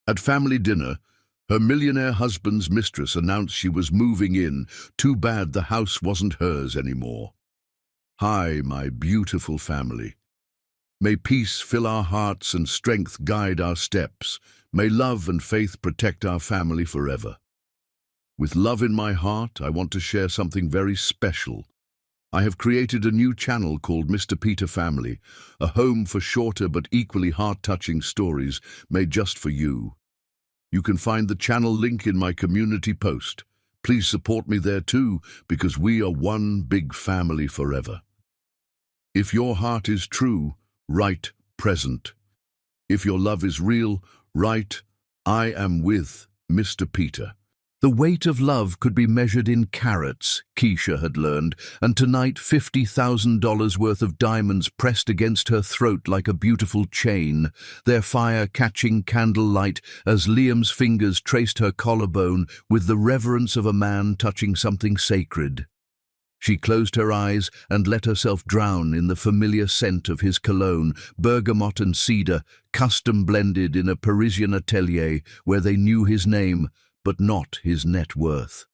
At family dinner, her millionaire husband's mistress announced she was moving in. Too bad the house wasn't hers anymore. Hi, my beautiful family. May peace fill our hearts and strength guide our steps. May love and faith protect our family forever. With love in my heart, I want to share something very special. I have created a new channel called Mr. Peter Family, a home for shorter but equally heart-touching stories made just for you. You can find the channel link in my community post. Please support me there too, because we are one big family forever. If your heart is true, write present. If your love is real, write I am with Mr. Peter. The weight of love could be measured in carats, Keisha had learned, and tonight $50,000 worth of diamonds pressed against her throat like a beautiful chain, their fire catching candlelight as Liam's fingers traced her collarbone with the reverence of a man touching something sacred. She closed her eyes and let herself drown in the familiar scent of his cologne, bergamot and cedar, custom blended in a Parisian atelier where they knew his name, but not his net worth.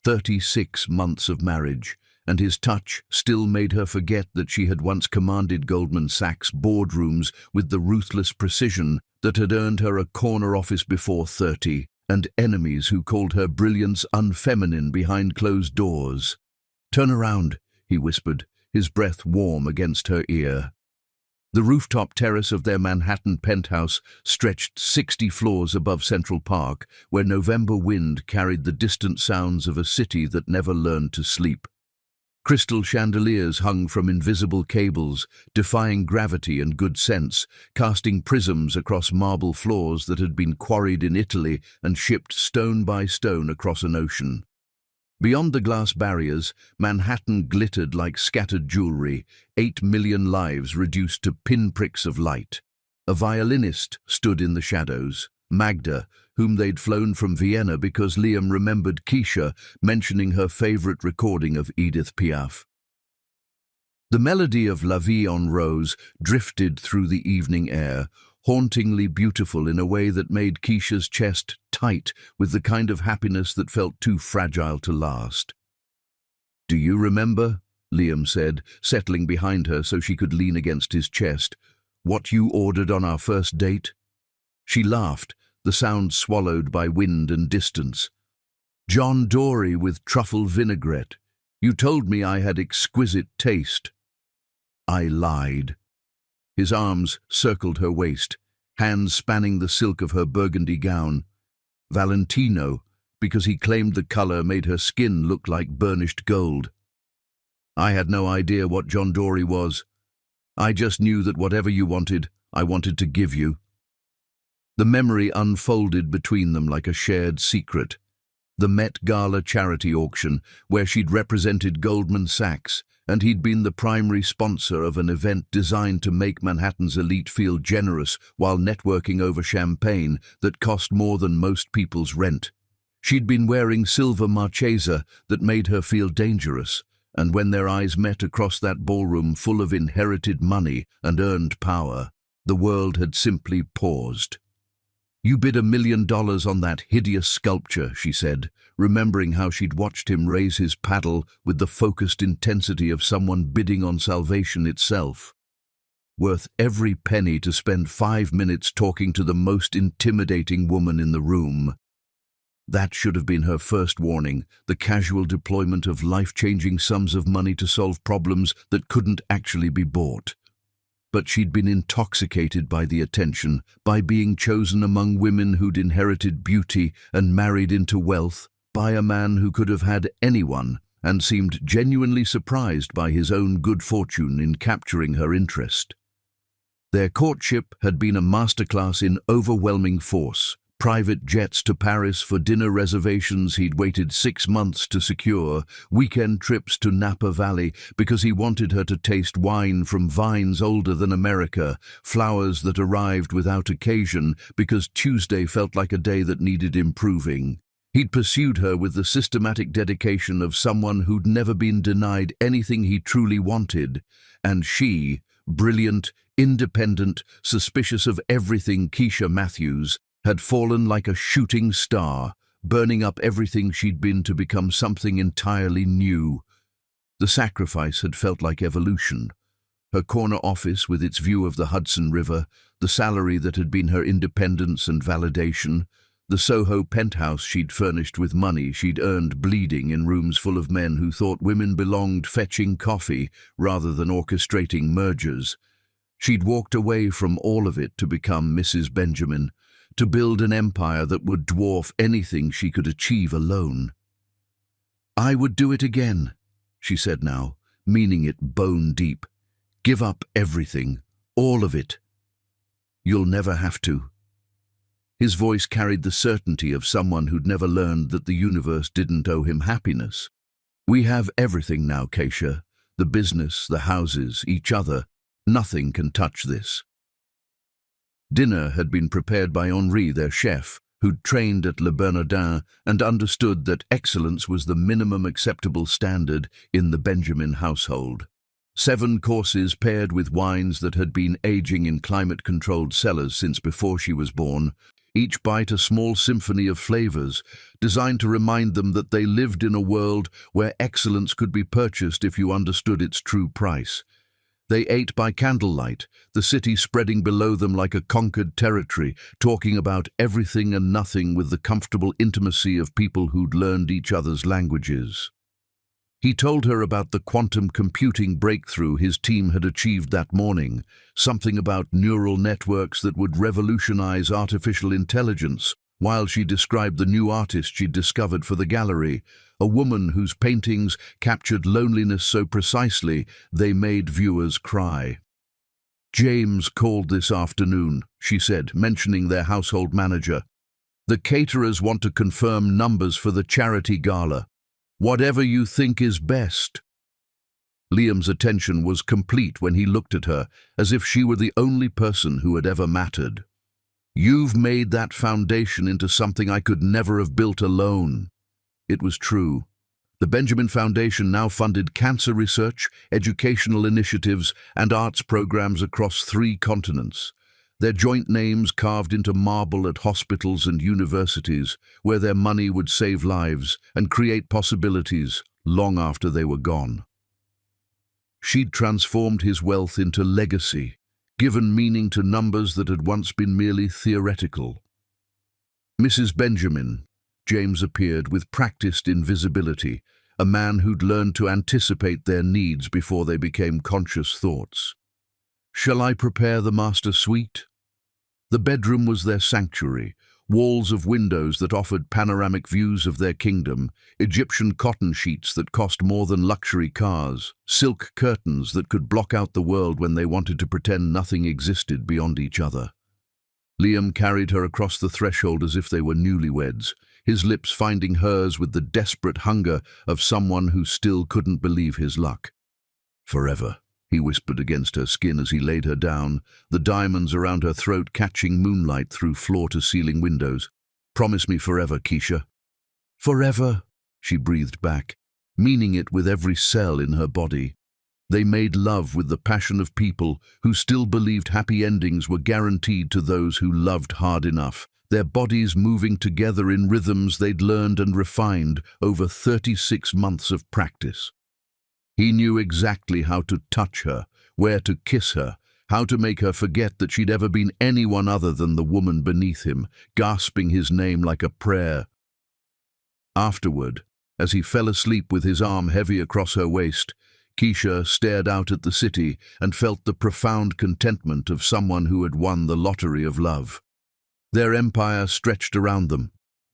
36 months of marriage, and his touch still made her forget that she had once commanded Goldman Sachs boardrooms with the ruthless precision that had earned her a corner office before 30, and enemies who called her brilliance unfeminine behind closed doors. "Turn around," he whispered, his breath warm against her ear. The rooftop terrace of their Manhattan penthouse stretched 60 floors above Central Park, where November wind carried the distant sounds of a city that never learned to sleep. Crystal chandeliers hung from invisible cables, defying gravity and good sense, casting prisms across marble floors that had been quarried in Italy and shipped stone by stone across an ocean. Beyond the glass barriers, Manhattan glittered like scattered jewelry, 8 million lives reduced to pinpricks of light. A violinist stood in the shadows, Magda, whom they'd flown from Vienna because Liam remembered Keisha mentioning her favorite recording of Edith Piaf. The melody of La Vie en Rose drifted through the evening air, hauntingly beautiful in a way that made Keisha's chest tight with the kind of happiness that felt too fragile to last. "Do you remember," Liam said, settling behind her so she could lean against his chest, "what you ordered on our first date?" She laughed, the sound swallowed by wind and distance. "John Dory with truffle vinaigrette. You told me I had exquisite taste." "I lied." His arms circled her waist, hands spanning the silk of her burgundy gown. "Valentino, because he claimed the color made her skin look like burnished gold." "I had no idea what John Dory was. I just knew that whatever you wanted, I wanted to give you." The memory unfolded between them like a shared secret. The Met Gala charity auction, where she'd represented Goldman Sachs, and he'd been the primary sponsor of an event designed to make Manhattan's elite feel generous while networking over champagne that cost more than most people's rent. She'd been wearing silver Marchesa that made her feel dangerous, and when their eyes met across that ballroom full of inherited money and earned power, the world had simply paused. "You bid $1 million on that hideous sculpture," she said, remembering how she'd watched him raise his paddle with the focused intensity of someone bidding on salvation itself. "Worth every penny to spend 5 minutes talking to the most intimidating woman in the room." That should have been her first warning, the casual deployment of life-changing sums of money to solve problems that couldn't actually be bought. But she'd been intoxicated by the attention, by being chosen among women who'd inherited beauty and married into wealth, by a man who could have had anyone, and seemed genuinely surprised by his own good fortune in capturing her interest. Their courtship had been a masterclass in overwhelming force. Private jets to Paris for dinner reservations he'd waited 6 months to secure, weekend trips to Napa Valley because he wanted her to taste wine from vines older than America, flowers that arrived without occasion because Tuesday felt like a day that needed improving. He'd pursued her with the systematic dedication of someone who'd never been denied anything he truly wanted, and she, brilliant, independent, suspicious of everything Keisha Matthews, had fallen like a shooting star, burning up everything she'd been to become something entirely new. The sacrifice had felt like evolution. Her corner office with its view of the Hudson River, the salary that had been her independence and validation, the Soho penthouse she'd furnished with money she'd earned bleeding in rooms full of men who thought women belonged fetching coffee rather than orchestrating mergers. She'd walked away from all of it to become Mrs. Benjamin, to build an empire that would dwarf anything she could achieve alone. "I would do it again," she said now, meaning it bone deep. "Give up everything, all of it. You'll never have to." His voice carried the certainty of someone who'd never learned that the universe didn't owe him happiness. "We have everything now, Keisha. The business, the houses, each other. Nothing can touch this." Dinner had been prepared by Henri, their chef, who'd trained at Le Bernardin and understood that excellence was the minimum acceptable standard in the Benjamin household. 7 courses paired with wines that had been aging in climate-controlled cellars since before she was born, each bite a small symphony of flavors, designed to remind them that they lived in a world where excellence could be purchased if you understood its true price. They ate by candlelight, the city spreading below them like a conquered territory, talking about everything and nothing with the comfortable intimacy of people who'd learned each other's languages. He told her about the quantum computing breakthrough his team had achieved that morning, something about neural networks that would revolutionize artificial intelligence, while she described the new artist she'd discovered for the gallery, a woman whose paintings captured loneliness so precisely they made viewers cry. "James called this afternoon," she said, mentioning their household manager. "The caterers want to confirm numbers for the charity gala. Whatever you think is best." Liam's attention was complete when he looked at her, as if she were the only person who had ever mattered. "You've made that foundation into something I could never have built alone." It was true. The Benjamin Foundation now funded cancer research, educational initiatives, and arts programs across 3 continents. Their joint names carved into marble at hospitals and universities, where their money would save lives and create possibilities long after they were gone. She'd transformed his wealth into legacy, given meaning to numbers that had once been merely theoretical. "Mrs. Benjamin," James appeared with practiced invisibility, a man who'd learned to anticipate their needs before they became conscious thoughts. "Shall I prepare the master suite?" The bedroom was their sanctuary, walls of windows that offered panoramic views of their kingdom, Egyptian cotton sheets that cost more than luxury cars, silk curtains that could block out the world when they wanted to pretend nothing existed beyond each other. Liam carried her across the threshold as if they were newlyweds, his lips finding hers with the desperate hunger of someone who still couldn't believe his luck. "Forever," he whispered against her skin as he laid her down, the diamonds around her throat catching moonlight through floor-to-ceiling windows. "Promise me forever, Keisha." "Forever," she breathed back, meaning it with every cell in her body. They made love with the passion of people who still believed happy endings were guaranteed to those who loved hard enough, their bodies moving together in rhythms they'd learned and refined over 36 months of practice. He knew exactly how to touch her, where to kiss her, how to make her forget that she'd ever been anyone other than the woman beneath him, gasping his name like a prayer. Afterward, as he fell asleep with his arm heavy across her waist, Keisha stared out at the city and felt the profound contentment of someone who had won the lottery of love. Their empire stretched around them.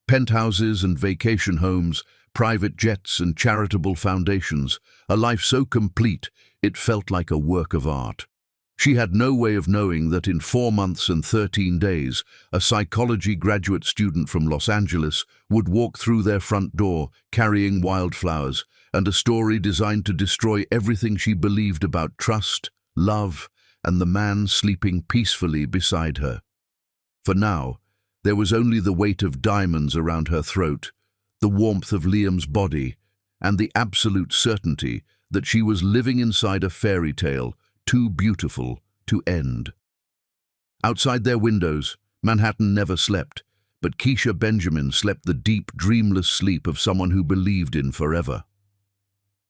Penthouses and vacation homes, private jets and charitable foundations, a life so complete it felt like a work of art. She had no way of knowing that in 4 months and 13 days, a psychology graduate student from Los Angeles would walk through their front door carrying wildflowers and a story designed to destroy everything she believed about trust, love, and the man sleeping peacefully beside her. For now, there was only the weight of diamonds around her throat, the warmth of Liam's body, and the absolute certainty that she was living inside a fairy tale too beautiful to end. Outside their windows, Manhattan never slept, but Keisha Benjamin slept the deep, dreamless sleep of someone who believed in forever.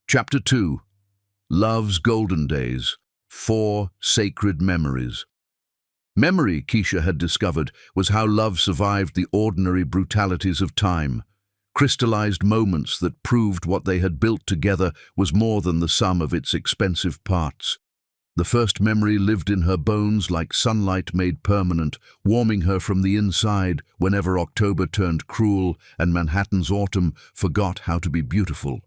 Chapter 2. Love's Golden Days. 4 Sacred Memories. Memory, Keisha had discovered, was how love survived the ordinary brutalities of time, crystallized moments that proved what they had built together was more than the sum of its expensive parts. The first memory lived in her bones like sunlight made permanent, warming her from the inside whenever October turned cruel and Manhattan's autumn forgot how to be beautiful.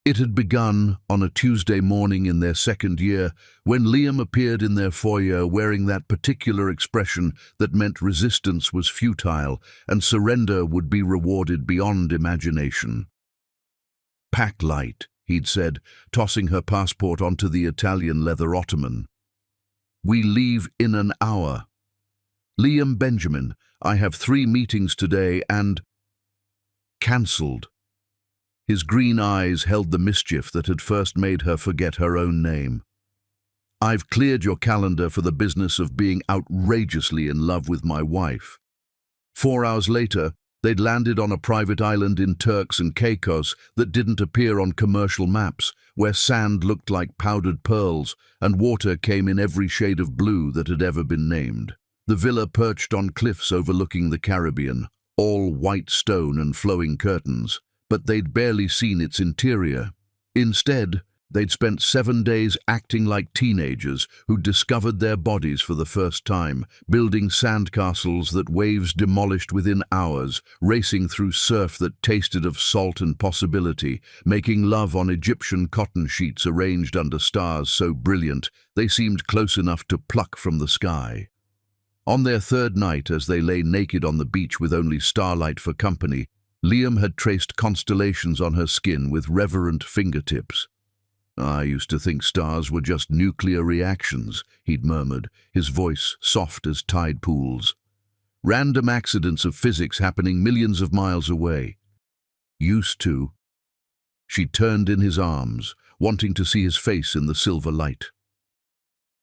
It had begun on a Tuesday morning in their second year when Liam appeared in their foyer wearing that particular expression that meant resistance was futile and surrender would be rewarded beyond imagination. "Pack light," he'd said, tossing her passport onto the Italian leather ottoman. "We leave in an hour. Liam Benjamin, I have 3 meetings today and—" Cancelled. His green eyes held the mischief that had first made her forget her own name. "I've cleared your calendar for the business of being outrageously in love with my wife." 4 hours later, they'd landed on a private island in Turks and Caicos that didn't appear on commercial maps, where sand looked like powdered pearls and water came in every shade of blue that had ever been named. The villa perched on cliffs overlooking the Caribbean, all white stone and flowing curtains, but they'd barely seen its interior. Instead, they'd spent 7 days acting like teenagers who'd discovered their bodies for the first time, building sandcastles that waves demolished within hours, racing through surf that tasted of salt and possibility, making love on Egyptian cotton sheets arranged under stars so brilliant they seemed close enough to pluck from the sky. On their 3rd night, as they lay naked on the beach with only starlight for company, Liam had traced constellations on her skin with reverent fingertips. "I used to think stars were just nuclear reactions," he'd murmured, his voice soft as tide pools. "Random accidents of physics happening millions of miles away." "Used to." She turned in his arms, wanting to see his face in the silver light.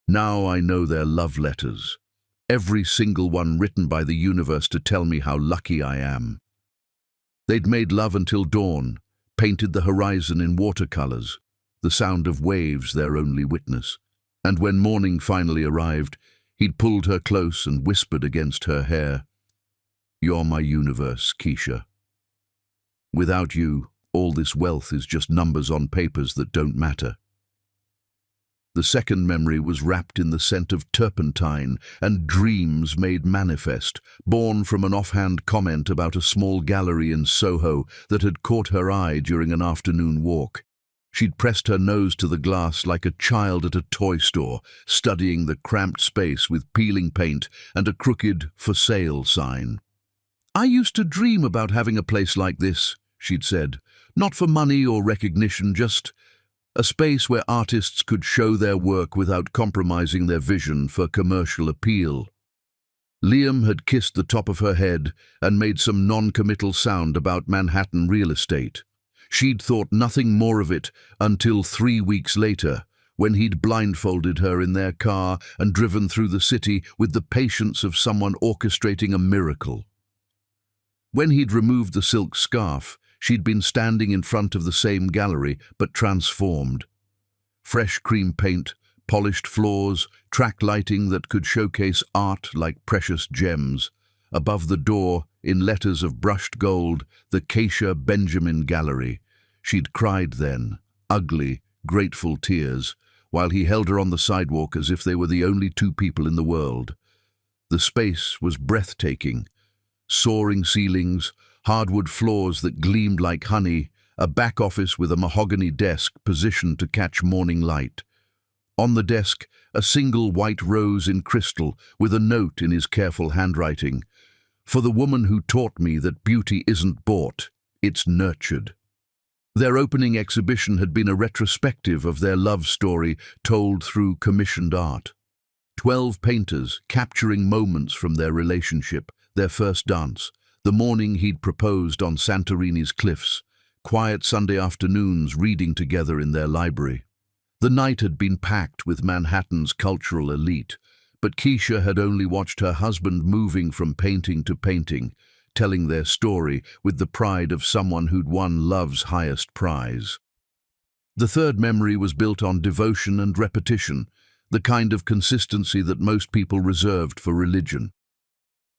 "Now I know they're love letters. Every single one written by the universe to tell me how lucky I am." They'd made love until dawn, painted the horizon in watercolors, the sound of waves their only witness. And when morning finally arrived, he'd pulled her close and whispered against her hair, "You're my universe, Keisha. Without you, all this wealth is just numbers on papers that don't matter." The second memory was wrapped in the scent of turpentine and dreams made manifest, born from an offhand comment about a small gallery in Soho that had caught her eye during an afternoon walk. She'd pressed her nose to the glass like a child at a toy store, studying the cramped space with peeling paint and a crooked "for sale" sign. "I used to dream about having a place like this," she'd said. "Not for money or recognition, just a space where artists could show their work without compromising their vision for commercial appeal." Liam had kissed the top of her head and made some non-committal sound about Manhattan real estate. She'd thought nothing more of it until 3 weeks later, when he'd blindfolded her in their car and driven through the city with the patience of someone orchestrating a miracle. When he'd removed the silk scarf, she'd been standing in front of the same gallery, but transformed. Fresh cream paint, polished floors, track lighting that could showcase art like precious gems. Above the door, in letters of brushed gold, the Keisha Benjamin Gallery. She'd cried then, ugly, grateful tears, while he held her on the sidewalk as if they were the only 2 people in the world. The space was breathtaking. Soaring ceilings, hardwood floors that gleamed like honey, a back office with a mahogany desk positioned to catch morning light. On the desk, a single white rose in crystal with a note in his careful handwriting. "For the woman who taught me that beauty isn't bought, it's nurtured." Their opening exhibition had been a retrospective of their love story told through commissioned art. 12 painters capturing moments from their relationship, their first dance, the morning he'd proposed on Santorini's cliffs, quiet Sunday afternoons reading together in their library. The night had been packed with Manhattan's cultural elite, But Keisha had only watched her husband moving from painting to painting, telling their story with the pride of someone who'd won love's highest prize. The third memory was built on devotion and repetition, the kind of consistency that most people reserved for religion.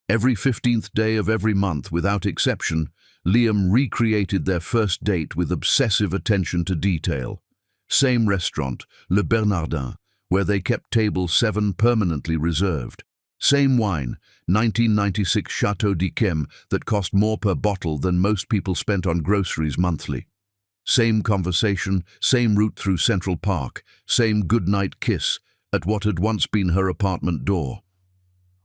Every 15th day of every month, without exception, Liam recreated their first date with obsessive attention to detail. Same restaurant, Le Bernardin, where they kept table 7 permanently reserved. Same wine, 1996 Chateau d'Yquem, that cost more per bottle than most people spent on groceries monthly. Same conversation, same route through Central Park, same goodnight kiss at what had once been her apartment door.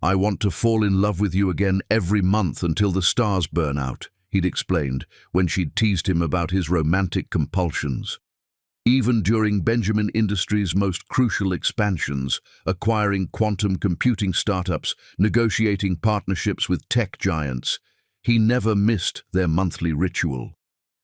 "I want to fall in love with you again every month until the stars burn out," he'd explained when she'd teased him about his romantic compulsions. Even during Benjamin Industries' most crucial expansions, acquiring quantum computing startups, negotiating partnerships with tech giants, he never missed their monthly ritual.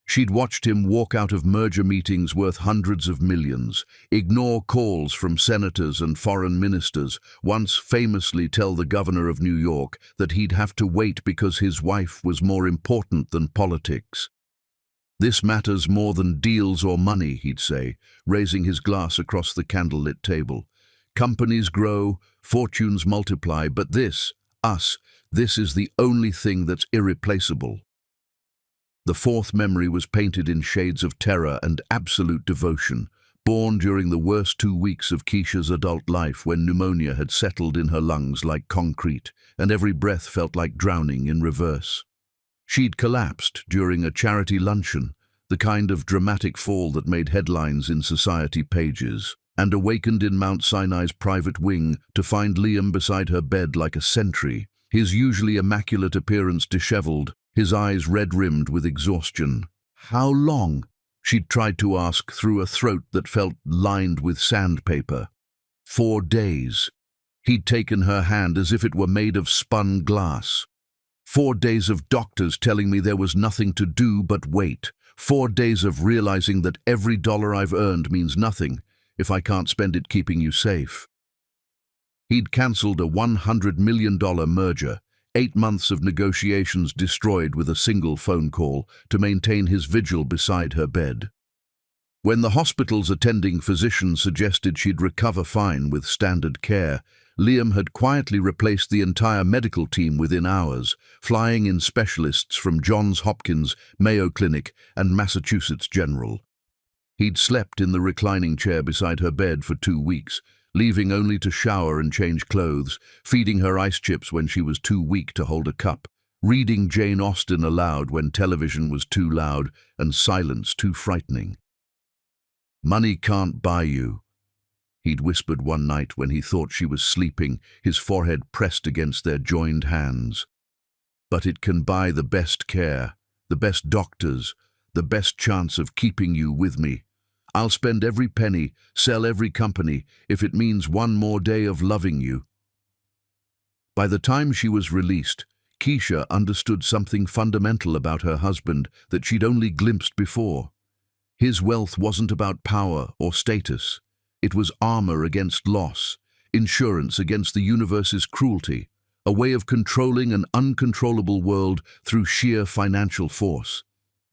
She'd watched him walk out of merger meetings worth hundreds of millions, ignore calls from senators and foreign ministers, once famously tell the governor of New York that he'd have to wait because his wife was more important than politics. "This matters more than deals or money," he'd say, raising his glass across the candlelit table. "Companies grow, fortunes multiply, but this is the only thing that's irreplaceable." The fourth memory was painted in shades of terror and absolute devotion, born during the worst 2 weeks of Keisha's adult life when pneumonia had settled in her lungs like concrete, and every breath felt like drowning in reverse. She'd collapsed during a charity luncheon, the kind of dramatic fall that made headlines in society pages, and awakened in Mount Sinai's private wing to find Liam beside her bed like a sentry, his usually immaculate appearance disheveled, his eyes red-rimmed with exhaustion. "How long?" she'd tried to ask through a throat that felt lined with sandpaper. 4 days. He'd taken her hand as if it were made of spun glass. 4 days of doctors telling me there was nothing to do but wait. 4 days of realizing that every dollar I've earned means nothing if I can't spend it keeping you safe. He'd cancelled a $100 million merger, 8 months of negotiations destroyed with a single phone call to maintain his vigil beside her bed. When the hospital's attending physician suggested she'd recover fine with standard care, Liam had quietly replaced the entire medical team within hours, flying in specialists from Johns Hopkins, Mayo Clinic, and Massachusetts General. He'd slept in the reclining chair beside her bed for 2 weeks, leaving only to shower and change clothes, feeding her ice chips when she was too weak to hold a cup, reading Jane Austen aloud when television was too loud and silence too frightening. "Money can't buy you," he'd whispered one night when he thought she was sleeping, his forehead pressed against their joined hands. "But it can buy the best care, the best doctors, the best chance of keeping you with me. I'll spend every penny, sell every company, if it means one more day of loving you." By the time she was released, Keisha understood something fundamental about her husband that she'd only glimpsed before. His wealth wasn't about power or status. It was armor against loss, insurance against the universe's cruelty, a way of controlling an uncontrollable world through sheer financial force.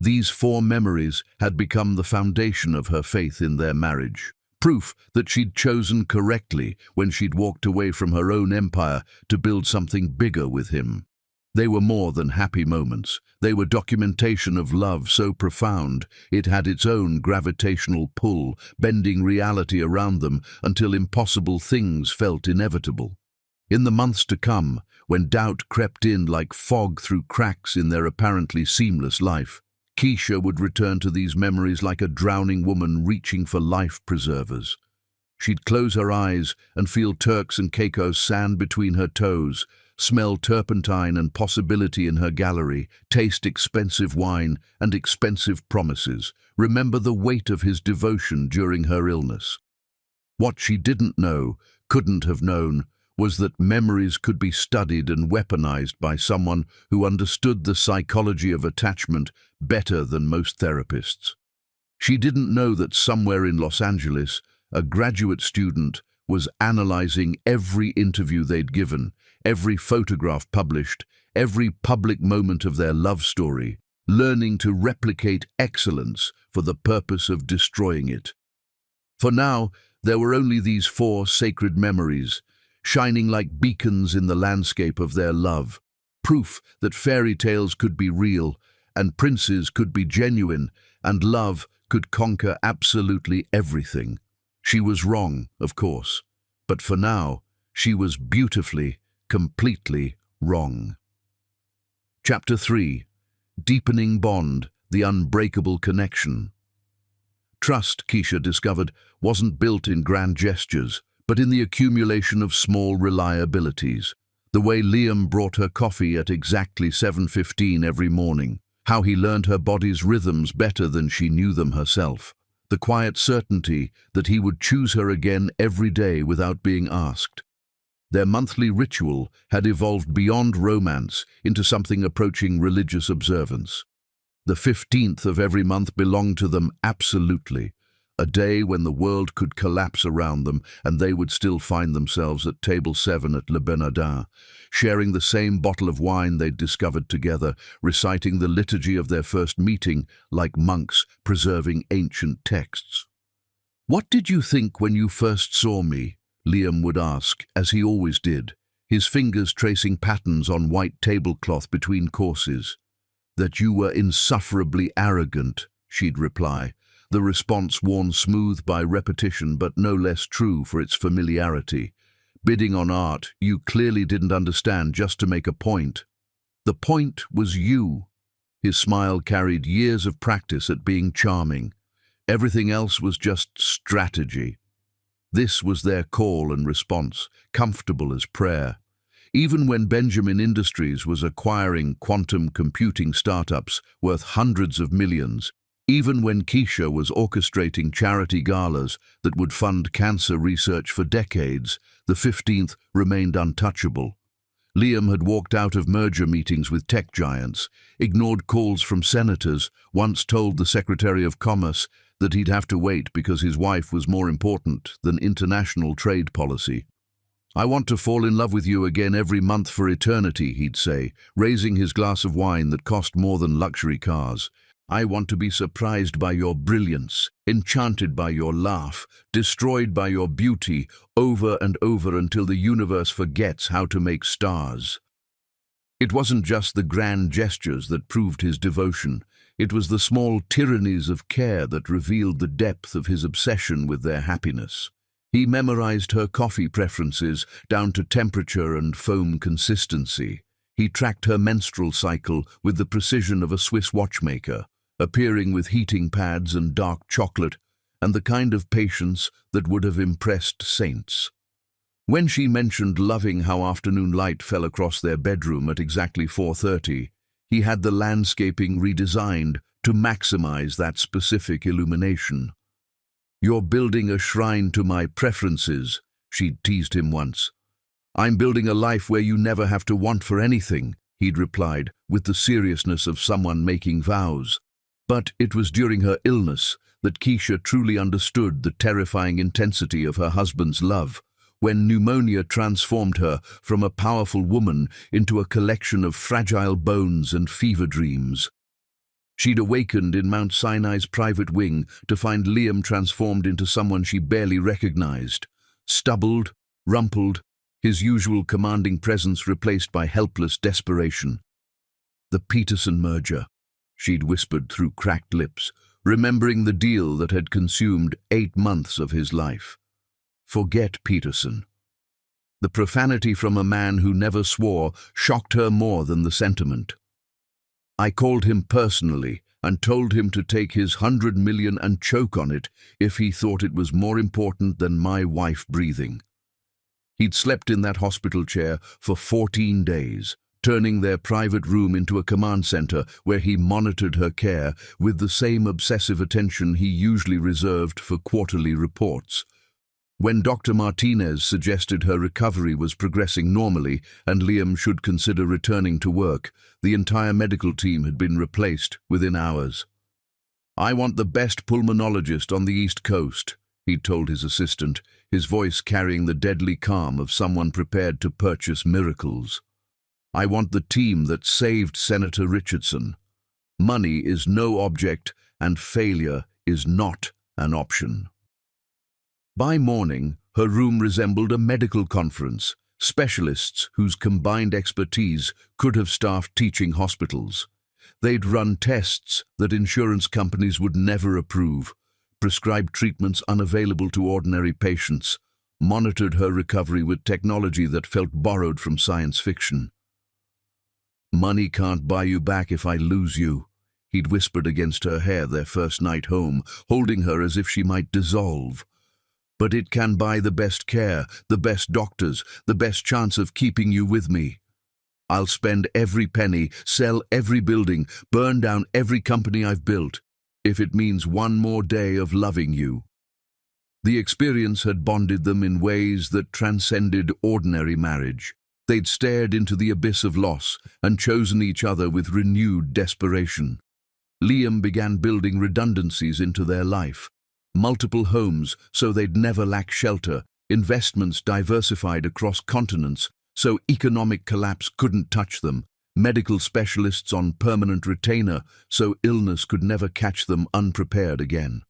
These 4 memories had become the foundation of her faith in their marriage, proof that she'd chosen correctly when she'd walked away from her own empire to build something bigger with him. They were more than happy moments. They were documentation of love so profound it had its own gravitational pull, bending reality around them until impossible things felt inevitable. In the months to come, when doubt crept in like fog through cracks in their apparently seamless life, Keisha would return to these memories like a drowning woman reaching for life preservers. She'd close her eyes and feel Turks and Caicos sand between her toes, smell turpentine and possibility in her gallery, taste expensive wine and expensive promises, remember the weight of his devotion during her illness. What she didn't know, couldn't have known, was that memories could be studied and weaponized by someone who understood the psychology of attachment better than most therapists. She didn't know that somewhere in Los Angeles, a graduate student was analyzing every interview they'd given, every photograph published, every public moment of their love story, learning to replicate excellence for the purpose of destroying it. For now, there were only these 4 sacred memories, shining like beacons in the landscape of their love, proof that fairy tales could be real, and princes could be genuine, and love could conquer absolutely everything. She was wrong, of course, but for now, she was beautifully, completely wrong. Chapter 3. Deepening Bond, the Unbreakable Connection. Trust, Keisha discovered, wasn't built in grand gestures, but in the accumulation of small reliabilities. The way Liam brought her coffee at exactly 7:15 every morning, how he learned her body's rhythms better than she knew them herself, the quiet certainty that he would choose her again every day without being asked. Their monthly ritual had evolved beyond romance into something approaching religious observance. The 15th of every month belonged to them absolutely, a day when the world could collapse around them and they would still find themselves at table 7 at Le Bernardin, sharing the same bottle of wine they'd discovered together, reciting the liturgy of their first meeting like monks preserving ancient texts. "What did you think when you first saw me?" Liam would ask, as he always did, his fingers tracing patterns on white tablecloth between courses. "That you were insufferably arrogant," she'd reply, the response worn smooth by repetition but no less true for its familiarity. "Bidding on art you clearly didn't understand just to make a point." "The point was you." His smile carried years of practice at being charming. Everything else was just strategy. This was their call and response, comfortable as prayer. Even when Benjamin Industries was acquiring quantum computing startups worth hundreds of millions, even when Keisha was orchestrating charity galas that would fund cancer research for decades, the 15th remained untouchable. Liam had walked out of merger meetings with tech giants, ignored calls from senators, once told the Secretary of Commerce that he'd have to wait because his wife was more important than international trade policy. "I want to fall in love with you again every month for eternity," he'd say, raising his glass of wine that cost more than luxury cars. "I want to be surprised by your brilliance, enchanted by your laugh, destroyed by your beauty, over and over until the universe forgets how to make stars." It wasn't just the grand gestures that proved his devotion. It was the small tyrannies of care that revealed the depth of his obsession with their happiness. He memorized her coffee preferences down to temperature and foam consistency. He tracked her menstrual cycle with the precision of a Swiss watchmaker, appearing with heating pads and dark chocolate, and the kind of patience that would have impressed saints. When she mentioned loving how afternoon light fell across their bedroom at exactly 4:30, he had the landscaping redesigned to maximize that specific illumination. "You're building a shrine to my preferences," she'd teased him once. "I'm building a life where you never have to want for anything," he'd replied, with the seriousness of someone making vows. But it was during her illness that Keisha truly understood the terrifying intensity of her husband's love, when pneumonia transformed her from a powerful woman into a collection of fragile bones and fever dreams. She'd awakened in Mount Sinai's private wing to find Liam transformed into someone she barely recognized. Stubbled, rumpled, his usual commanding presence replaced by helpless desperation. "The Peterson merger," she'd whispered through cracked lips, remembering the deal that had consumed 8 months of his life. Forget Peterson. The profanity from a man who never swore shocked her more than the sentiment. "I called him personally and told him to take his 100 million and choke on it if he thought it was more important than my wife breathing." He'd slept in that hospital chair for 14 days, turning their private room into a command center where he monitored her care with the same obsessive attention he usually reserved for quarterly reports. When Dr. Martinez suggested her recovery was progressing normally and Liam should consider returning to work, the entire medical team had been replaced within hours. "I want the best pulmonologist on the East Coast," he'd told his assistant, his voice carrying the deadly calm of someone prepared to purchase miracles. "I want the team that saved Senator Richardson. Money is no object, and failure is not an option." By morning, her room resembled a medical conference, specialists whose combined expertise could have staffed teaching hospitals. They'd run tests that insurance companies would never approve, prescribed treatments unavailable to ordinary patients, monitored her recovery with technology that felt borrowed from science fiction. "Money can't buy you back if I lose you," he'd whispered against her hair their first night home, holding her as if she might dissolve. "But it can buy the best care, the best doctors, the best chance of keeping you with me. I'll spend every penny, sell every building, burn down every company I've built, if it means one more day of loving you." The experience had bonded them in ways that transcended ordinary marriage. They'd stared into the abyss of loss and chosen each other with renewed desperation. Liam began building redundancies into their life. Multiple homes so they'd never lack shelter, investments diversified across continents so economic collapse couldn't touch them, medical specialists on permanent retainer so illness could never catch them unprepared again.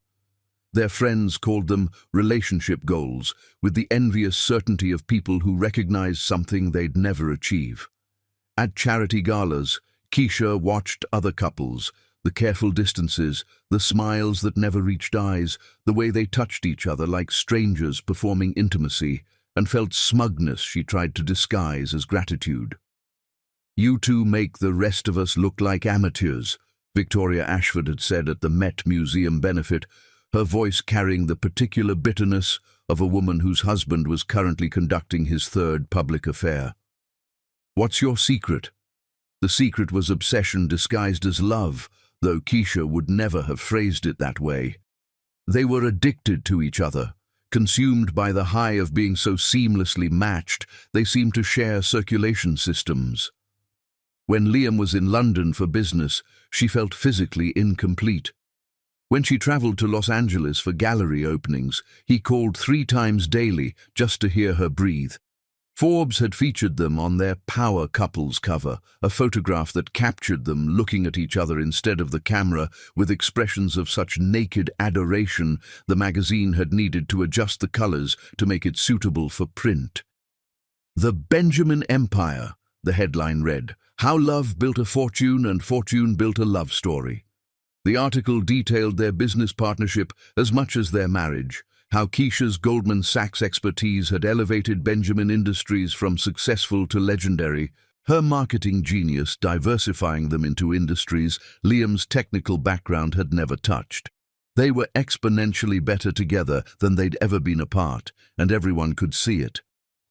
Their friends called them relationship goals, with the envious certainty of people who recognize something they'd never achieve. At charity galas, Keisha watched other couples, the careful distances, the smiles that never reached eyes, the way they touched each other like strangers performing intimacy, and felt smugness she tried to disguise as gratitude. "You two make the rest of us look like amateurs," Victoria Ashford had said at the Met Museum benefit, her voice carrying the particular bitterness of a woman whose husband was currently conducting his third public affair. "What's your secret?" The secret was obsession disguised as love, though Keisha would never have phrased it that way. They were addicted to each other. Consumed by the high of being so seamlessly matched, they seemed to share circulation systems. When Liam was in London for business, she felt physically incomplete. When she traveled to Los Angeles for gallery openings, he called 3 times daily just to hear her breathe. Forbes had featured them on their Power Couples cover, a photograph that captured them looking at each other instead of the camera with expressions of such naked adoration the magazine had needed to adjust the colors to make it suitable for print. "The Benjamin Empire," the headline read, "How Love Built a Fortune and Fortune Built a Love Story." The article detailed their business partnership as much as their marriage, how Keisha's Goldman Sachs expertise had elevated Benjamin Industries from successful to legendary, her marketing genius diversifying them into industries Liam's technical background had never touched. They were exponentially better together than they'd ever been apart, and everyone could see it.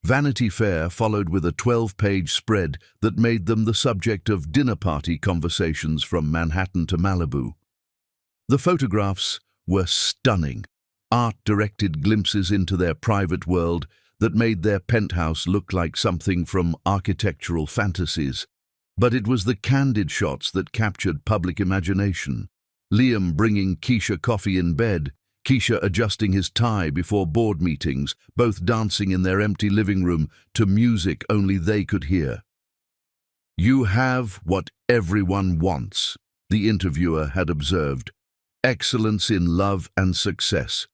Vanity Fair followed with a 12-page spread that made them the subject of dinner party conversations from Manhattan to Malibu. The photographs were stunning, art-directed glimpses into their private world that made their penthouse look like something from architectural fantasies. But it was the candid shots that captured public imagination. Liam bringing Keisha coffee in bed, Keisha adjusting his tie before board meetings, both dancing in their empty living room to music only they could hear. "You have what everyone wants," the interviewer had observed. "Excellence in love and success.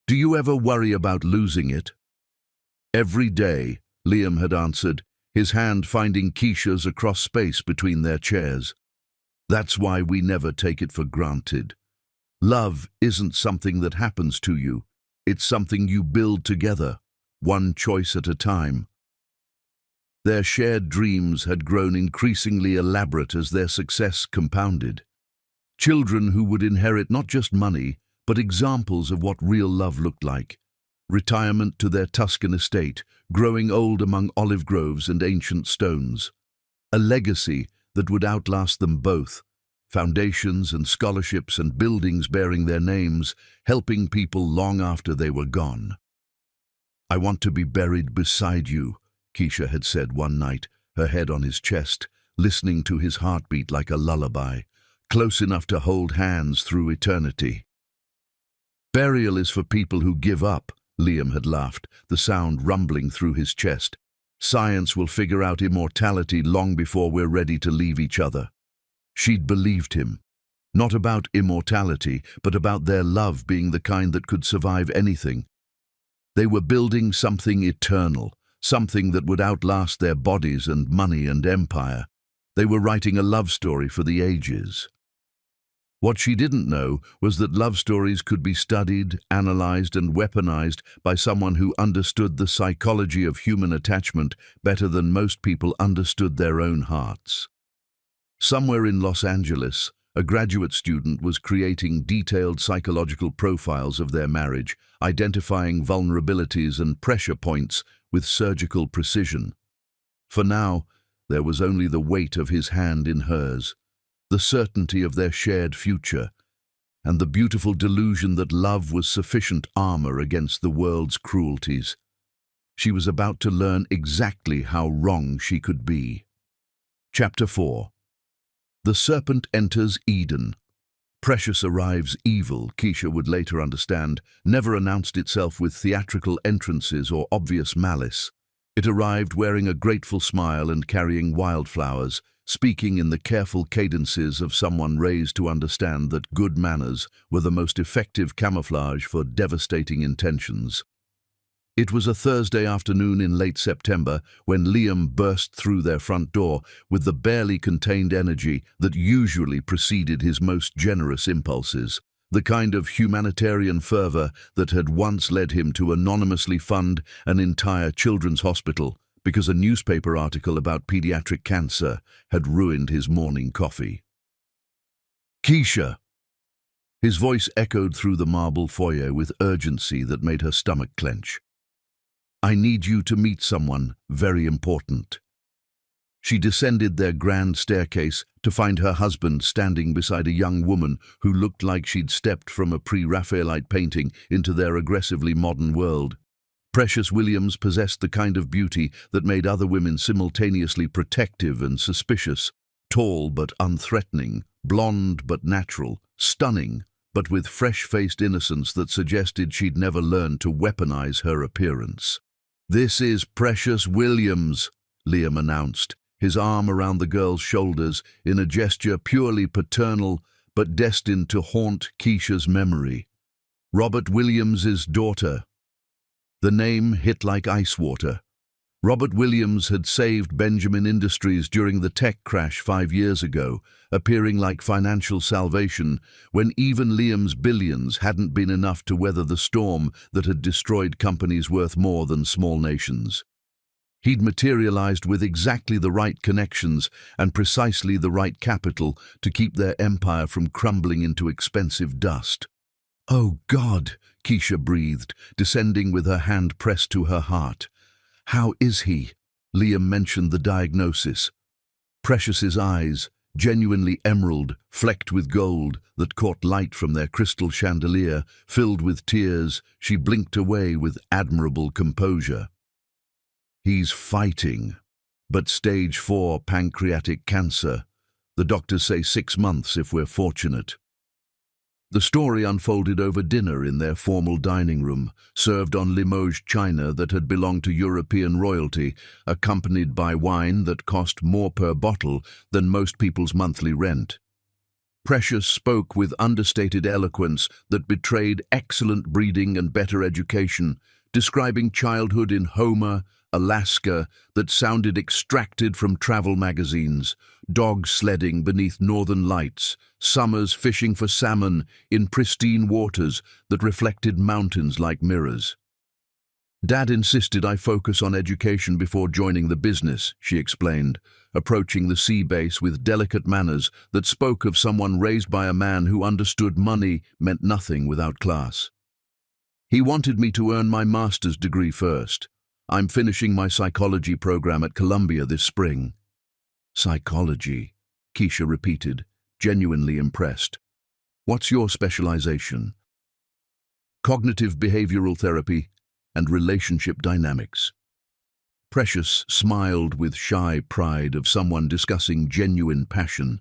Do you ever worry about losing it?" "Every day," Liam had answered, his hand finding Keisha's across space between their chairs. "That's why we never take it for granted. Love isn't something that happens to you. It's something you build together, one choice at a time." Their shared dreams had grown increasingly elaborate as their success compounded. Children who would inherit not just money, but examples of what real love looked like. Retirement to their Tuscan estate, growing old among olive groves and ancient stones. A legacy that would outlast them both. Foundations and scholarships and buildings bearing their names, helping people long after they were gone. "I want to be buried beside you," Keisha had said one night, her head on his chest, listening to his heartbeat like a lullaby, close enough to hold hands through eternity. "Burial is for people who give up," Liam had laughed, the sound rumbling through his chest. Science will figure out immortality long before we're ready to leave each other. She'd believed him. Not about immortality, but about their love being the kind that could survive anything. They were building something eternal, something that would outlast their bodies and money and empire. They were writing a love story for the ages. What she didn't know was that love stories could be studied, analyzed, and weaponized by someone who understood the psychology of human attachment better than most people understood their own hearts. Somewhere in Los Angeles, a graduate student was creating detailed psychological profiles of their marriage, identifying vulnerabilities and pressure points with surgical precision. For now, there was only the weight of his hand in hers, the certainty of their shared future, and the beautiful delusion that love was sufficient armor against the world's cruelties. She was about to learn exactly how wrong she could be. Chapter 4. The serpent enters Eden. Precious arrives evil, Keisha would later understand, never announced itself with theatrical entrances or obvious malice. It arrived wearing a grateful smile and carrying wildflowers, speaking in the careful cadences of someone raised to understand that good manners were the most effective camouflage for devastating intentions. It was a Thursday afternoon in late September when Liam burst through their front door with the barely contained energy that usually preceded his most generous impulses, the kind of humanitarian fervor that had once led him to anonymously fund an entire children's hospital because a newspaper article about pediatric cancer had ruined his morning coffee. "Keisha!" His voice echoed through the marble foyer with urgency that made her stomach clench. "I need you to meet someone very important." She descended their grand staircase to find her husband standing beside a young woman who looked like she'd stepped from a pre-Raphaelite painting into their aggressively modern world. Precious Williams possessed the kind of beauty that made other women simultaneously protective and suspicious, tall but unthreatening, blonde but natural, stunning, but with fresh-faced innocence that suggested she'd never learned to weaponize her appearance. "This is Precious Williams," Liam announced, his arm around the girl's shoulders in a gesture purely paternal but destined to haunt Keisha's memory. "Robert Williams's daughter." The name hit like ice water. Robert Williams had saved Benjamin Industries during the tech crash 5 years ago, appearing like financial salvation when even Liam's billions hadn't been enough to weather the storm that had destroyed companies worth more than small nations. He'd materialized with exactly the right connections and precisely the right capital to keep their empire from crumbling into expensive dust. "Oh God," Keisha breathed, descending with her hand pressed to her heart. "How is he?" Liam mentioned the diagnosis. Precious's eyes, genuinely emerald, flecked with gold, that caught light from their crystal chandelier, filled with tears, she blinked away with admirable composure. "He's fighting, but stage 4 pancreatic cancer. The doctors say 6 months if we're fortunate." The story unfolded over dinner in their formal dining room, served on Limoges china that had belonged to European royalty, accompanied by wine that cost more per bottle than most people's monthly rent. Precious spoke with understated eloquence that betrayed excellent breeding and better education, describing childhood in Homer, Alaska, that sounded extracted from travel magazines, dogs sledding beneath northern lights, summers fishing for salmon in pristine waters that reflected mountains like mirrors. "Dad insisted I focus on education before joining the business," she explained, approaching the sea base with delicate manners that spoke of someone raised by a man who understood money meant nothing without class. "He wanted me to earn my master's degree first. I'm finishing my psychology program at Columbia this spring." "Psychology," Keisha repeated, genuinely impressed. "What's your specialization?" "Cognitive behavioral therapy and relationship dynamics." Precious smiled with shy pride of someone discussing genuine passion.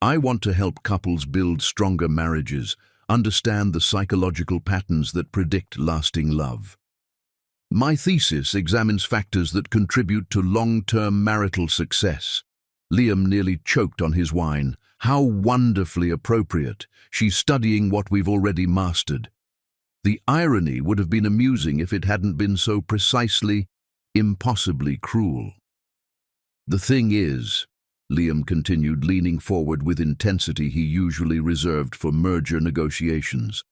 "I want to help couples build stronger marriages, understand the psychological patterns that predict lasting love. My thesis examines factors that contribute to long-term marital success. Liam nearly choked on his wine. How wonderfully appropriate. She's studying what we've already mastered. The irony would have been amusing if it hadn't been so precisely, impossibly cruel. The thing is, Liam continued, leaning forward with intensity he usually reserved for merger negotiations,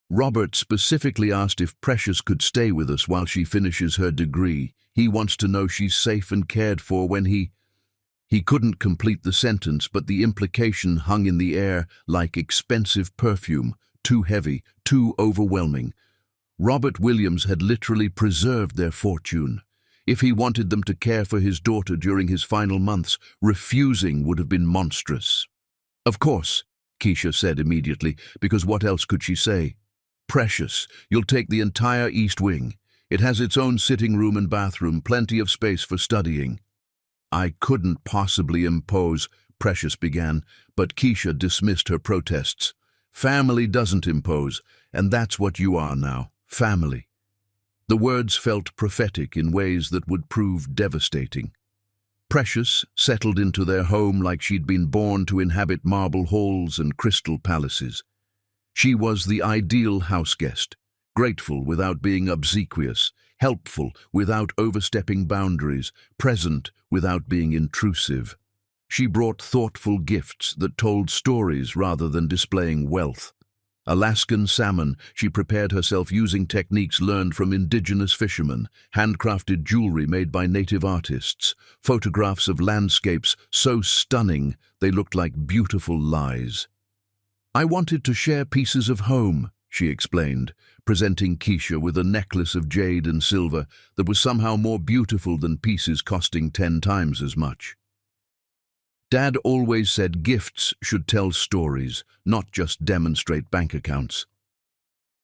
Robert specifically asked if Precious could stay with us while she finishes her degree. He wants to know she's safe and cared for when he couldn't complete the sentence, but the implication hung in the air like expensive perfume, too heavy, too overwhelming. Robert Williams had literally preserved their fortune. If he wanted them to care for his daughter during his final months, refusing would have been monstrous. Of course, Keisha said immediately, because what else could she say? Precious, you'll take the entire East Wing. It has its own sitting room and bathroom, plenty of space for studying. I couldn't possibly impose, Precious began, but Keisha dismissed her protests. Family doesn't impose, and that's what you are now, family. The words felt prophetic in ways that would prove devastating. Precious settled into their home like she'd been born to inhabit marble halls and crystal palaces. She was the ideal houseguest, grateful without being obsequious, helpful without overstepping boundaries, present without being intrusive. She brought thoughtful gifts that told stories rather than displaying wealth. Alaskan salmon, she prepared herself using techniques learned from indigenous fishermen, handcrafted jewelry made by native artists, photographs of landscapes so stunning they looked like beautiful lies. I wanted to share pieces of home, she explained, presenting Keisha with a necklace of jade and silver that was somehow more beautiful than pieces costing 10 times as much. Dad always said gifts should tell stories, not just demonstrate bank accounts.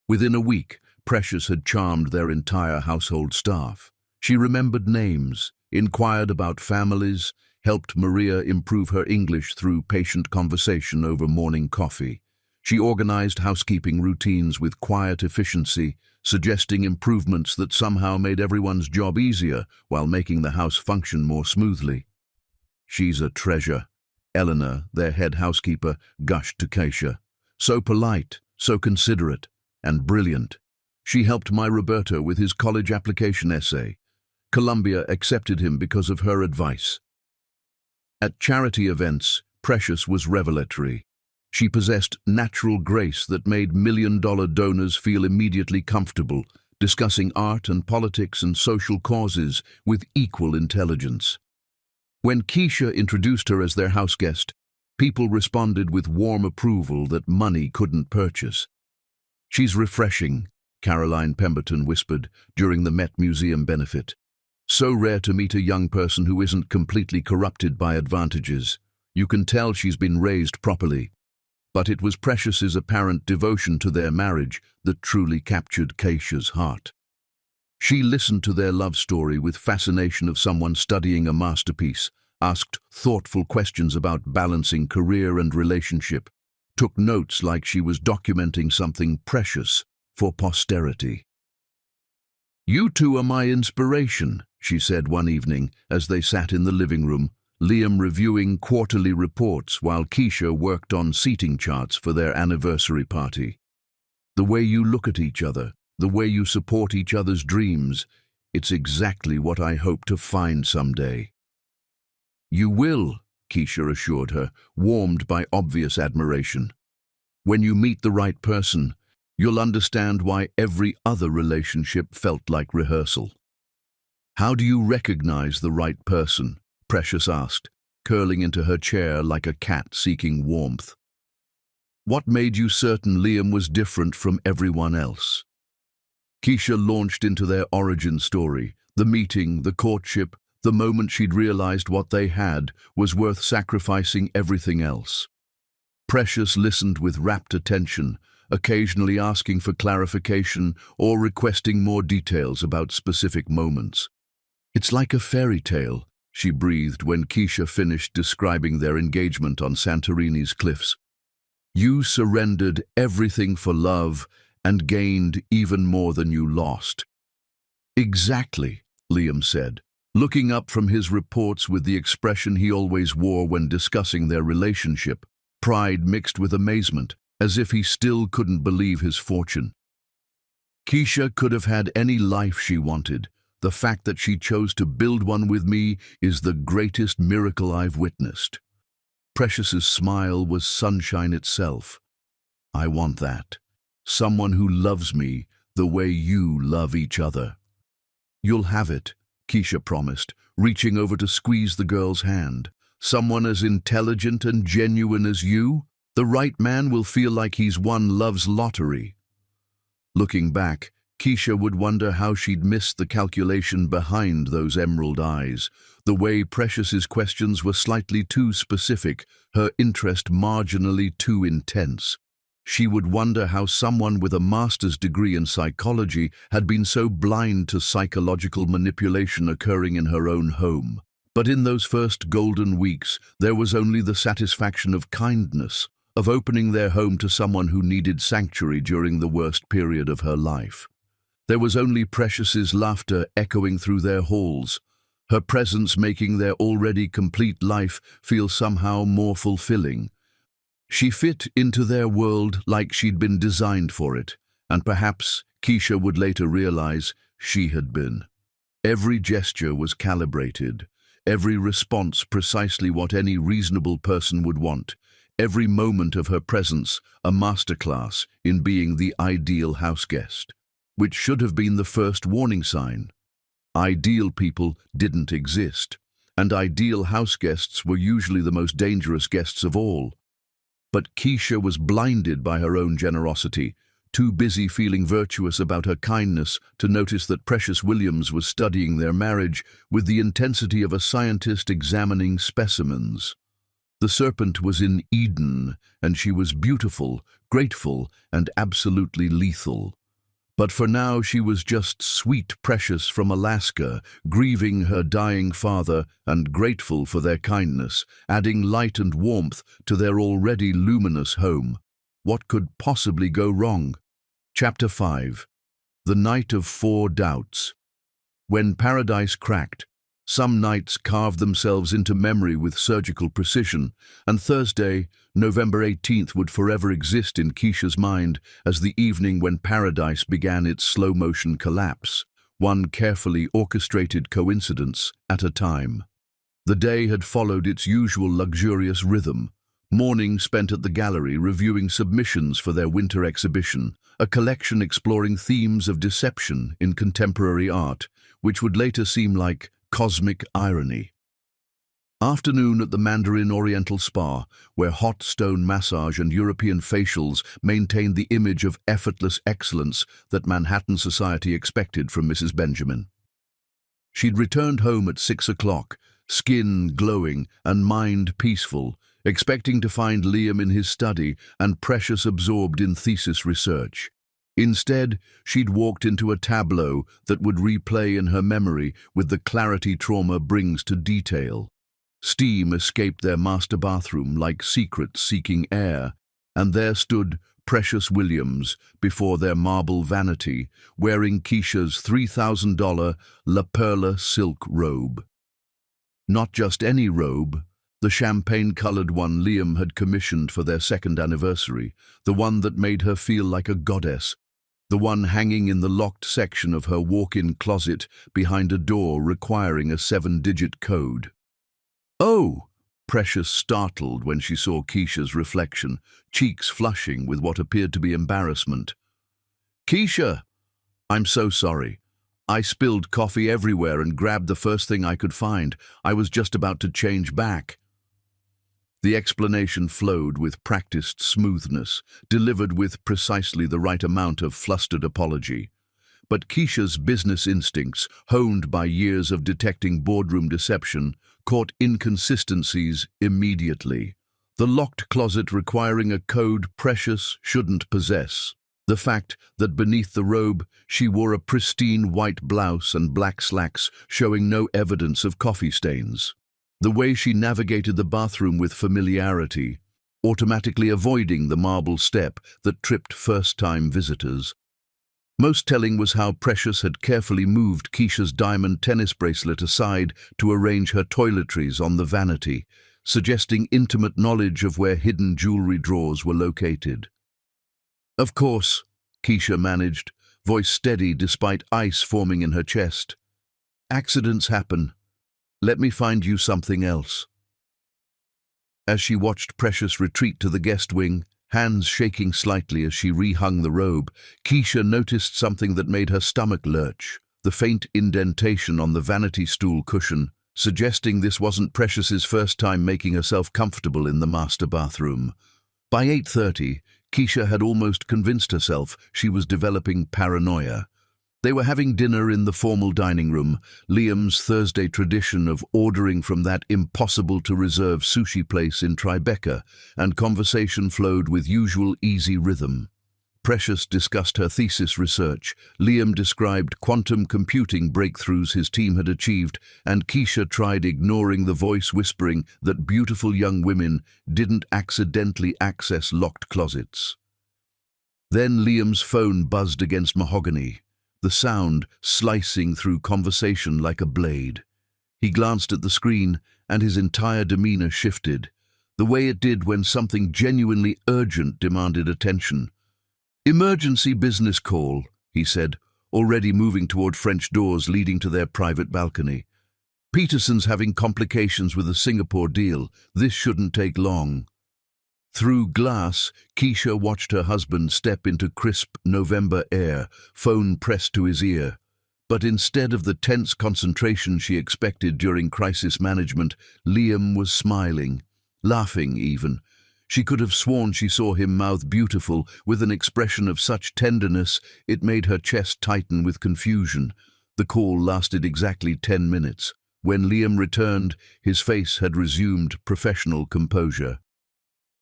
Within a week, Precious had charmed their entire household staff. She remembered names, inquired about families, helped Maria improve her English through patient conversation over morning coffee. She organized housekeeping routines with quiet efficiency, suggesting improvements that somehow made everyone's job easier while making the house function more smoothly. She's a treasure, Eleanor, their head housekeeper, gushed to Keisha. So polite, so considerate, and brilliant. She helped my Roberto with his college application essay. Columbia accepted him because of her advice. At charity events, Precious was revelatory. She possessed natural grace that made million-dollar donors feel immediately comfortable, discussing art and politics and social causes with equal intelligence. When Keisha introduced her as their houseguest, people responded with warm approval that money couldn't purchase. She's refreshing, Caroline Pemberton whispered during the Met Museum benefit. So rare to meet a young person who isn't completely corrupted by advantages. You can tell she's been raised properly. But it was Precious's apparent devotion to their marriage that truly captured Keisha's heart. She listened to their love story with fascination of someone studying a masterpiece, asked thoughtful questions about balancing career and relationship, took notes like she was documenting something precious for posterity. "You two are my inspiration," she said one evening as they sat in the living room, Liam reviewing quarterly reports while Keisha worked on seating charts for their anniversary party. "The way you look at each other, the way you support each other's dreams, it's exactly what I hope to find someday." "You will," Keisha assured her, warmed by obvious admiration. "When you meet the right person, you'll understand why every other relationship felt like rehearsal." "How do you recognize the right person?" Precious asked, curling into her chair like a cat seeking warmth. "What made you certain Liam was different from everyone else?" Keisha launched into their origin story, the meeting, the courtship, the moment she'd realized what they had was worth sacrificing everything else. Precious listened with rapt attention, occasionally asking for clarification or requesting more details about specific moments. "It's like a fairy tale," she breathed when Keisha finished describing their engagement on Santorini's cliffs. You surrendered everything for love and gained even more than you lost. Exactly, Liam said, looking up from his reports with the expression he always wore when discussing their relationship, pride mixed with amazement, as if he still couldn't believe his fortune. Keisha could have had any life she wanted. The fact that she chose to build one with me is the greatest miracle I've witnessed. Precious's smile was sunshine itself. I want that. Someone who loves me the way you love each other. You'll have it, Keisha promised, reaching over to squeeze the girl's hand. Someone as intelligent and genuine as you? The right man will feel like he's won love's lottery. Looking back, Keisha would wonder how she'd missed the calculation behind those emerald eyes. The way Precious's questions were slightly too specific, her interest marginally too intense. She would wonder how someone with a master's degree in psychology had been so blind to psychological manipulation occurring in her own home. But in those first golden weeks, there was only the satisfaction of kindness, of opening their home to someone who needed sanctuary during the worst period of her life. There was only Precious's laughter echoing through their halls, her presence making their already complete life feel somehow more fulfilling. She fit into their world like she'd been designed for it, and perhaps, Keisha would later realize, she had been. Every gesture was calibrated, every response precisely what any reasonable person would want, every moment of her presence a masterclass in being the ideal houseguest, which should have been the first warning sign. Ideal people didn't exist, and ideal houseguests were usually the most dangerous guests of all. But Keisha was blinded by her own generosity, too busy feeling virtuous about her kindness to notice that Precious Williams was studying their marriage with the intensity of a scientist examining specimens. The serpent was in Eden, and she was beautiful, grateful, and absolutely lethal. But for now she was just sweet Precious from Alaska, grieving her dying father and grateful for their kindness, adding light and warmth to their already luminous home. What could possibly go wrong? Chapter 5. The Night of 4 Doubts. When paradise cracked, some nights carved themselves into memory with surgical precision, and Thursday, November 18th, would forever exist in Keisha's mind as the evening when paradise began its slow-motion collapse, one carefully orchestrated coincidence at a time. The day had followed its usual luxurious rhythm. Morning spent at the gallery reviewing submissions for their winter exhibition, a collection exploring themes of deception in contemporary art, which would later seem like cosmic irony. Afternoon at the Mandarin Oriental Spa, where hot stone massage and European facials maintained the image of effortless excellence that Manhattan society expected from Mrs. Benjamin. She'd returned home at 6 o'clock, skin glowing and mind peaceful, expecting to find Liam in his study and Precious absorbed in thesis research. Instead, she'd walked into a tableau that would replay in her memory with the clarity trauma brings to detail. Steam escaped their master bathroom like secrets seeking air, and there stood Precious Williams before their marble vanity, wearing Keisha's $3,000 La Perla silk robe. Not just any robe, the champagne-colored one Liam had commissioned for their second anniversary, the one that made her feel like a goddess, the one hanging in the locked section of her walk-in closet behind a door requiring a 7-digit code. "Oh!" Precious startled when she saw Keisha's reflection, cheeks flushing with what appeared to be embarrassment. "Keisha! I'm so sorry. I spilled coffee everywhere and grabbed the first thing I could find. I was just about to change back." The explanation flowed with practiced smoothness, delivered with precisely the right amount of flustered apology. But Keisha's business instincts, honed by years of detecting boardroom deception, caught inconsistencies immediately. The locked closet requiring a code Precious shouldn't possess. The fact that beneath the robe she wore a pristine white blouse and black slacks showing no evidence of coffee stains. The way she navigated the bathroom with familiarity, automatically avoiding the marble step that tripped first-time visitors. Most telling was how Precious had carefully moved Keisha's diamond tennis bracelet aside to arrange her toiletries on the vanity, suggesting intimate knowledge of where hidden jewelry drawers were located. "Of course," Keisha managed, voice steady despite ice forming in her chest. "Accidents happen. Let me find you something else." As she watched Precious retreat to the guest wing, hands shaking slightly as she rehung the robe, Keisha noticed something that made her stomach lurch, the faint indentation on the vanity stool cushion, suggesting this wasn't Precious's first time making herself comfortable in the master bathroom. By 8:30, Keisha had almost convinced herself she was developing paranoia. They were having dinner in the formal dining room, Liam's Thursday tradition of ordering from that impossible-to-reserve sushi place in Tribeca, and conversation flowed with usual easy rhythm. Precious discussed her thesis research, Liam described quantum computing breakthroughs his team had achieved, and Keisha tried ignoring the voice whispering that beautiful young women didn't accidentally access locked closets. Then Liam's phone buzzed against mahogany, the sound slicing through conversation like a blade. He glanced at the screen, and his entire demeanor shifted, the way it did when something genuinely urgent demanded attention. "Emergency business call," he said, already moving toward French doors leading to their private balcony. "Peterson's having complications with a Singapore deal. This shouldn't take long." Through glass, Keisha watched her husband step into crisp November air, phone pressed to his ear. But instead of the tense concentration she expected during crisis management, Liam was smiling, laughing even. She could have sworn she saw him mouth "beautiful" with an expression of such tenderness it made her chest tighten with confusion. The call lasted exactly 10 minutes. When Liam returned, his face had resumed professional composure.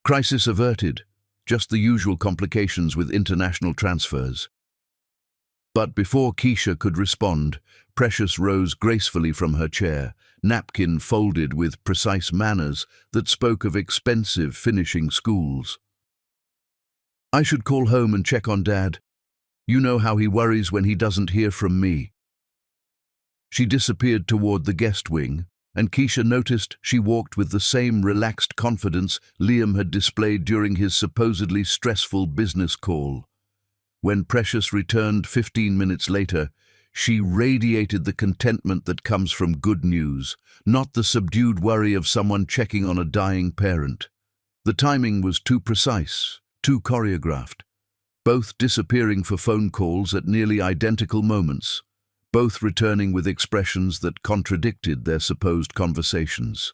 Crisis averted, just the usual complications with international transfers. But before Keisha could respond, Precious rose gracefully from her chair, napkin folded with precise manners that spoke of expensive finishing schools. "I should call home and check on Dad. You know how he worries when he doesn't hear from me." She disappeared toward the guest wing, and Keisha noticed she walked with the same relaxed confidence Liam had displayed during his supposedly stressful business call. When Precious returned 15 minutes later, she radiated the contentment that comes from good news, not the subdued worry of someone checking on a dying parent. The timing was too precise, too choreographed, both disappearing for phone calls at nearly identical moments, both returning with expressions that contradicted their supposed conversations.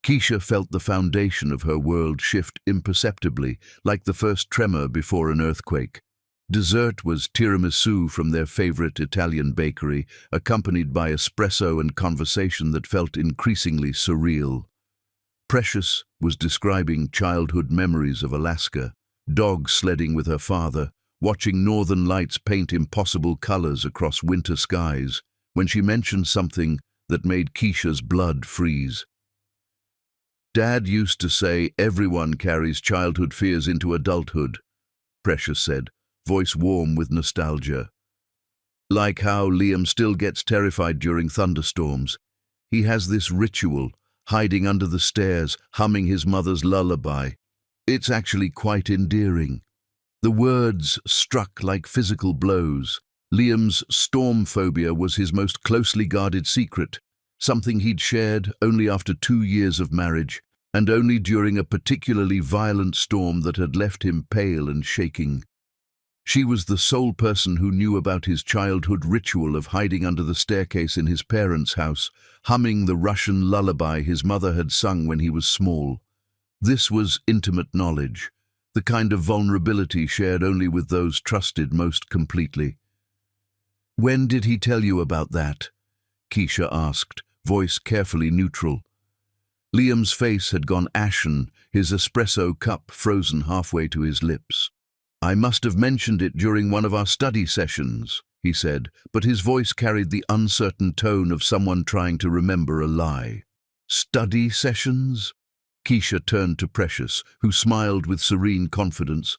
Keisha felt the foundation of her world shift imperceptibly, like the first tremor before an earthquake. Dessert was tiramisu from their favorite Italian bakery, accompanied by espresso and conversation that felt increasingly surreal. Precious was describing childhood memories of Alaska, dog sledding with her father, watching northern lights paint impossible colors across winter skies, when she mentioned something that made Keisha's blood freeze. "Dad used to say everyone carries childhood fears into adulthood," Precious said, voice warm with nostalgia. "Like how Liam still gets terrified during thunderstorms. He has this ritual, hiding under the stairs, humming his mother's lullaby. It's actually quite endearing." The words struck like physical blows. Liam's storm phobia was his most closely guarded secret, something he'd shared only after 2 years of marriage, and only during a particularly violent storm that had left him pale and shaking. She was the sole person who knew about his childhood ritual of hiding under the staircase in his parents' house, humming the Russian lullaby his mother had sung when he was small. This was intimate knowledge, the kind of vulnerability shared only with those trusted most completely. "When did he tell you about that?" Keisha asked, voice carefully neutral. Liam's face had gone ashen, his espresso cup frozen halfway to his lips. "I must have mentioned it during one of our study sessions," he said, but his voice carried the uncertain tone of someone trying to remember a lie. "Study sessions?" Keisha turned to Precious, who smiled with serene confidence.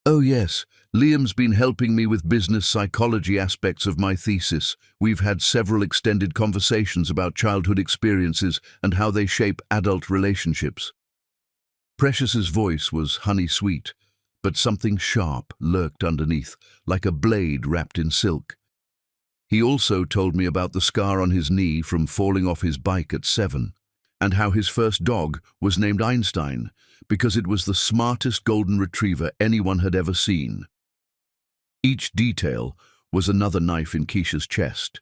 "Oh yes, Liam's been helping me with business psychology aspects of my thesis. We've had several extended conversations about childhood experiences and how they shape adult relationships." Precious's voice was honey-sweet, but something sharp lurked underneath, like a blade wrapped in silk. "He also told me about the scar on his knee from falling off his bike at 7, and how his first dog was named Einstein because it was the smartest golden retriever anyone had ever seen." Each detail was another knife in Keisha's chest.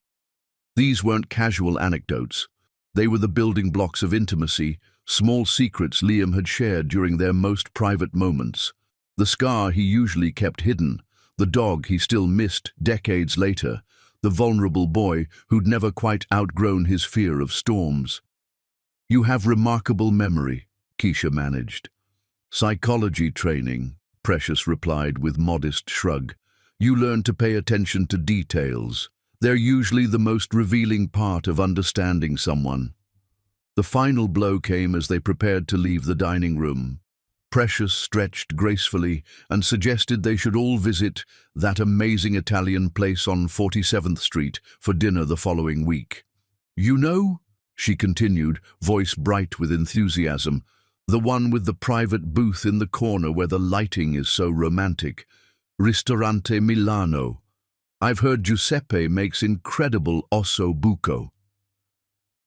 These weren't casual anecdotes. They were the building blocks of intimacy, small secrets Liam had shared during their most private moments. The scar he usually kept hidden, the dog he still missed decades later, the vulnerable boy who'd never quite outgrown his fear of storms. "You have remarkable memory," Keisha managed. "Psychology training," Precious replied with modest shrug. "You learn to pay attention to details. They're usually the most revealing part of understanding someone." The final blow came as they prepared to leave the dining room. Precious stretched gracefully and suggested they should all visit that amazing Italian place on 47th Street for dinner the following week. "You know," she continued, voice bright with enthusiasm, "the one with the private booth in the corner where the lighting is so romantic. Ristorante Milano. I've heard Giuseppe makes incredible osso buco."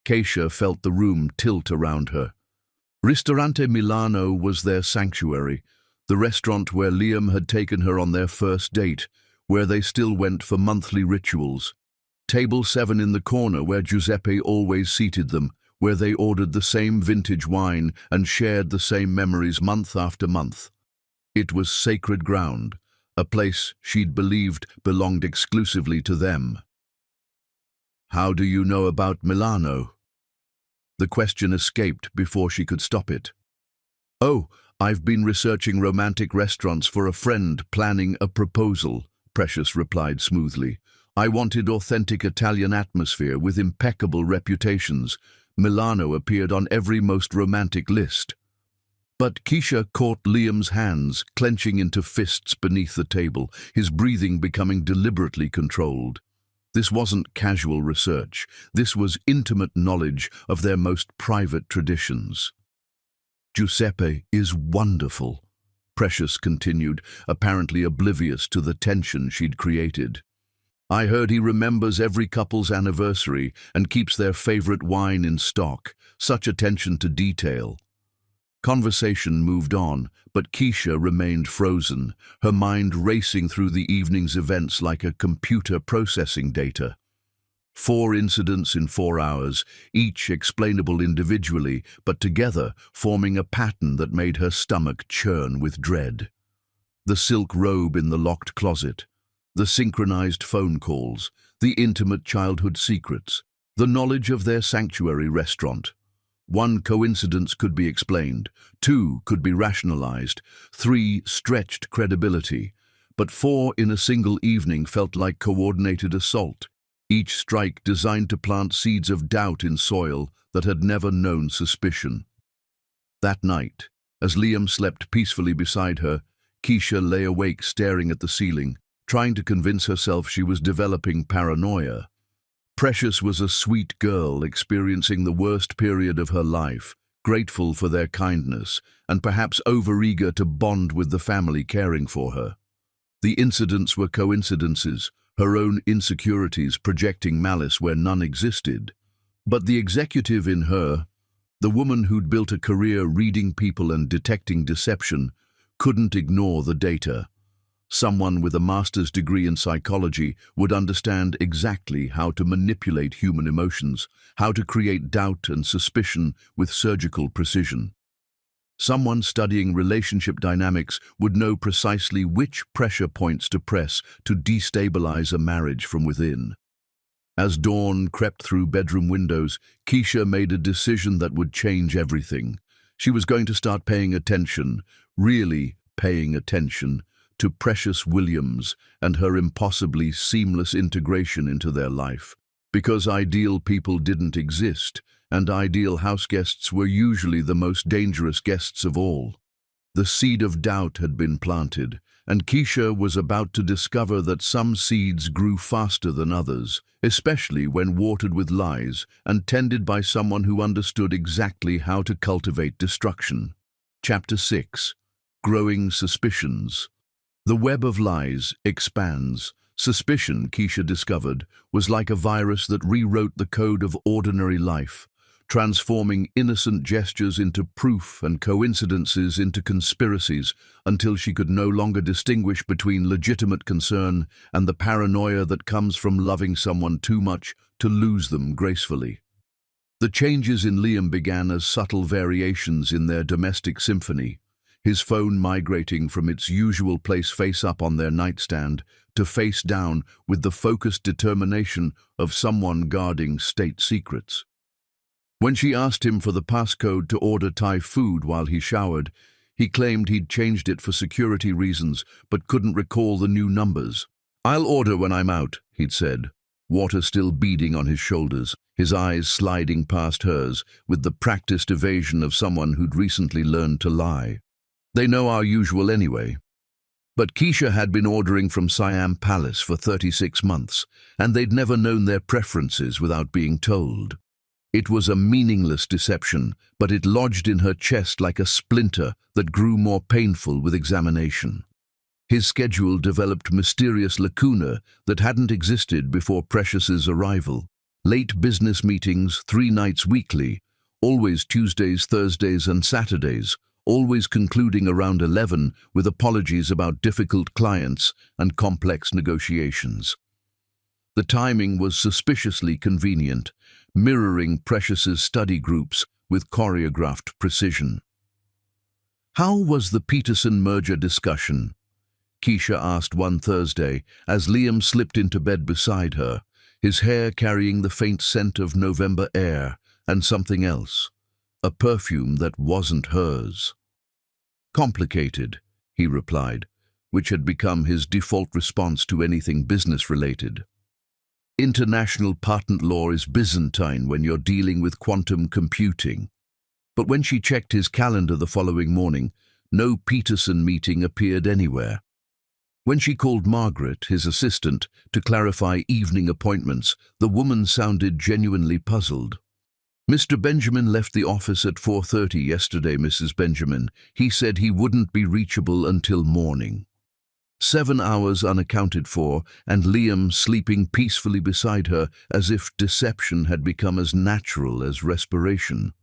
Keisha felt the room tilt around her. Ristorante Milano was their sanctuary, the restaurant where Liam had taken her on their first date, where they still went for monthly rituals. Table 7 in the corner where Giuseppe always seated them, where they ordered the same vintage wine and shared the same memories month after month. It was sacred ground, a place she'd believed belonged exclusively to them. "How do you know about Milano?" The question escaped before she could stop it. "Oh, I've been researching romantic restaurants for a friend planning a proposal," Precious replied smoothly. "I wanted authentic Italian atmosphere with impeccable reputations. Milano appeared on every most romantic list." But Keisha caught Liam's hands, clenching into fists beneath the table, his breathing becoming deliberately controlled. This wasn't casual research. This was intimate knowledge of their most private traditions. "Giuseppe is wonderful," Precious continued, apparently oblivious to the tension she'd created. "I heard he remembers every couple's anniversary and keeps their favorite wine in stock. Such attention to detail." Conversation moved on, but Keisha remained frozen, her mind racing through the evening's events like a computer processing data. 4 incidents in 4 hours, each explainable individually, but together forming a pattern that made her stomach churn with dread. The silk robe in the locked closet, the synchronized phone calls, the intimate childhood secrets, the knowledge of their sanctuary restaurant. 1 coincidence could be explained, 2 could be rationalized, 3 stretched credibility, but 4 in a single evening felt like coordinated assault, each strike designed to plant seeds of doubt in soil that had never known suspicion. That night, as Liam slept peacefully beside her, Keisha lay awake staring at the ceiling, trying to convince herself she was developing paranoia. Precious was a sweet girl experiencing the worst period of her life, grateful for their kindness, and perhaps overeager to bond with the family caring for her. The incidents were coincidences, her own insecurities projecting malice where none existed. But the executive in her, the woman who'd built a career reading people and detecting deception, couldn't ignore the data. Someone with a master's degree in psychology would understand exactly how to manipulate human emotions, how to create doubt and suspicion with surgical precision. Someone studying relationship dynamics would know precisely which pressure points to press to destabilize a marriage from within. As dawn crept through bedroom windows, Keisha made a decision that would change everything. She was going to start paying attention, really paying attention, to Precious Williams and her impossibly seamless integration into their life. Because ideal people didn't exist, and ideal house guests were usually the most dangerous guests of all. The seed of doubt had been planted, and Keisha was about to discover that some seeds grew faster than others, especially when watered with lies and tended by someone who understood exactly how to cultivate destruction. Chapter 6. Growing Suspicions. The web of lies expands. Suspicion, Keisha discovered, was like a virus that rewrote the code of ordinary life, transforming innocent gestures into proof and coincidences into conspiracies until she could no longer distinguish between legitimate concern and the paranoia that comes from loving someone too much to lose them gracefully. The changes in Liam began as subtle variations in their domestic symphony, his phone migrating from its usual place face up on their nightstand to face down with the focused determination of someone guarding state secrets. When she asked him for the passcode to order Thai food while he showered, he claimed he'd changed it for security reasons but couldn't recall the new numbers. "I'll order when I'm out," he'd said, water still beading on his shoulders, his eyes sliding past hers with the practiced evasion of someone who'd recently learned to lie. "They know our usual anyway." But Keisha had been ordering from Siam Palace for 36 months, and they'd never known their preferences without being told. It was a meaningless deception, but it lodged in her chest like a splinter that grew more painful with examination. His schedule developed mysterious lacuna that hadn't existed before Precious's arrival. Late business meetings 3 nights weekly, always Tuesdays, Thursdays and Saturdays, always concluding around 11 with apologies about difficult clients and complex negotiations. The timing was suspiciously convenient, mirroring Precious's study groups with choreographed precision. "How was the Peterson merger discussion?" Keisha asked one Thursday as Liam slipped into bed beside her, his hair carrying the faint scent of November air and something else, a perfume that wasn't hers. "Complicated," he replied, which had become his default response to anything business-related. International patent law is Byzantine when you're dealing with quantum computing. But when she checked his calendar the following morning, no Peterson meeting appeared anywhere. When she called Margaret, his assistant, to clarify evening appointments, the woman sounded genuinely puzzled. "Mr. Benjamin left the office at 4:30 yesterday, Mrs. Benjamin. He said he wouldn't be reachable until morning." 7 hours unaccounted for, and Liam sleeping peacefully beside her as if deception had become as natural as respiration.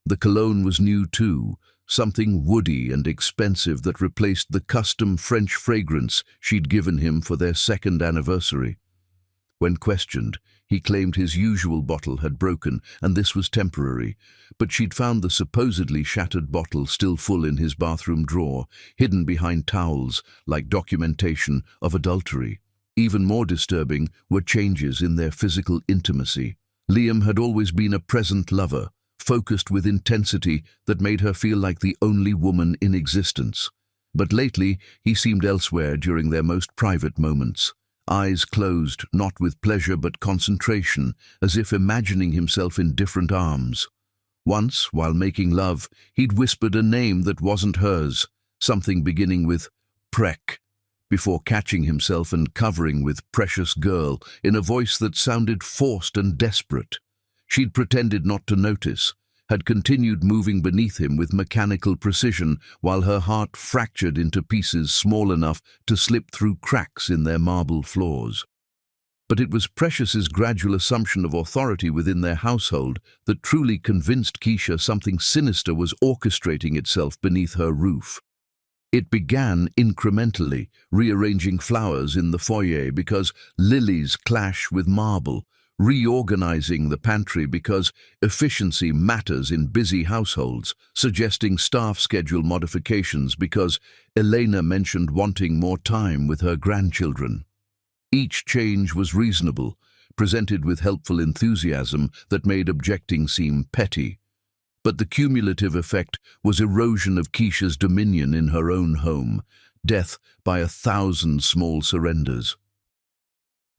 The cologne was new too, something woody and expensive that replaced the custom French fragrance she'd given him for their 2nd anniversary. When questioned, he claimed his usual bottle had broken and this was temporary, but she'd found the supposedly shattered bottle still full in his bathroom drawer, hidden behind towels like documentation of adultery. Even more disturbing were changes in their physical intimacy. Liam had always been a present lover, focused with intensity that made her feel like the only woman in existence. But lately, he seemed elsewhere during their most private moments. Eyes closed, not with pleasure but concentration, as if imagining himself in different arms. Once, while making love, he'd whispered a name that wasn't hers, something beginning with Prek, before catching himself and covering with Precious Girl in a voice that sounded forced and desperate. She'd pretended not to notice, had continued moving beneath him with mechanical precision while her heart fractured into pieces small enough to slip through cracks in their marble floors. But it was Precious's gradual assumption of authority within their household that truly convinced Keisha something sinister was orchestrating itself beneath her roof. It began incrementally, rearranging flowers in the foyer because lilies clash with marble, reorganizing the pantry because efficiency matters in busy households, suggesting staff schedule modifications because Elena mentioned wanting more time with her grandchildren. Each change was reasonable, presented with helpful enthusiasm that made objecting seem petty. But the cumulative effect was erosion of Keisha's dominion in her own home, death by 1,000 small surrenders.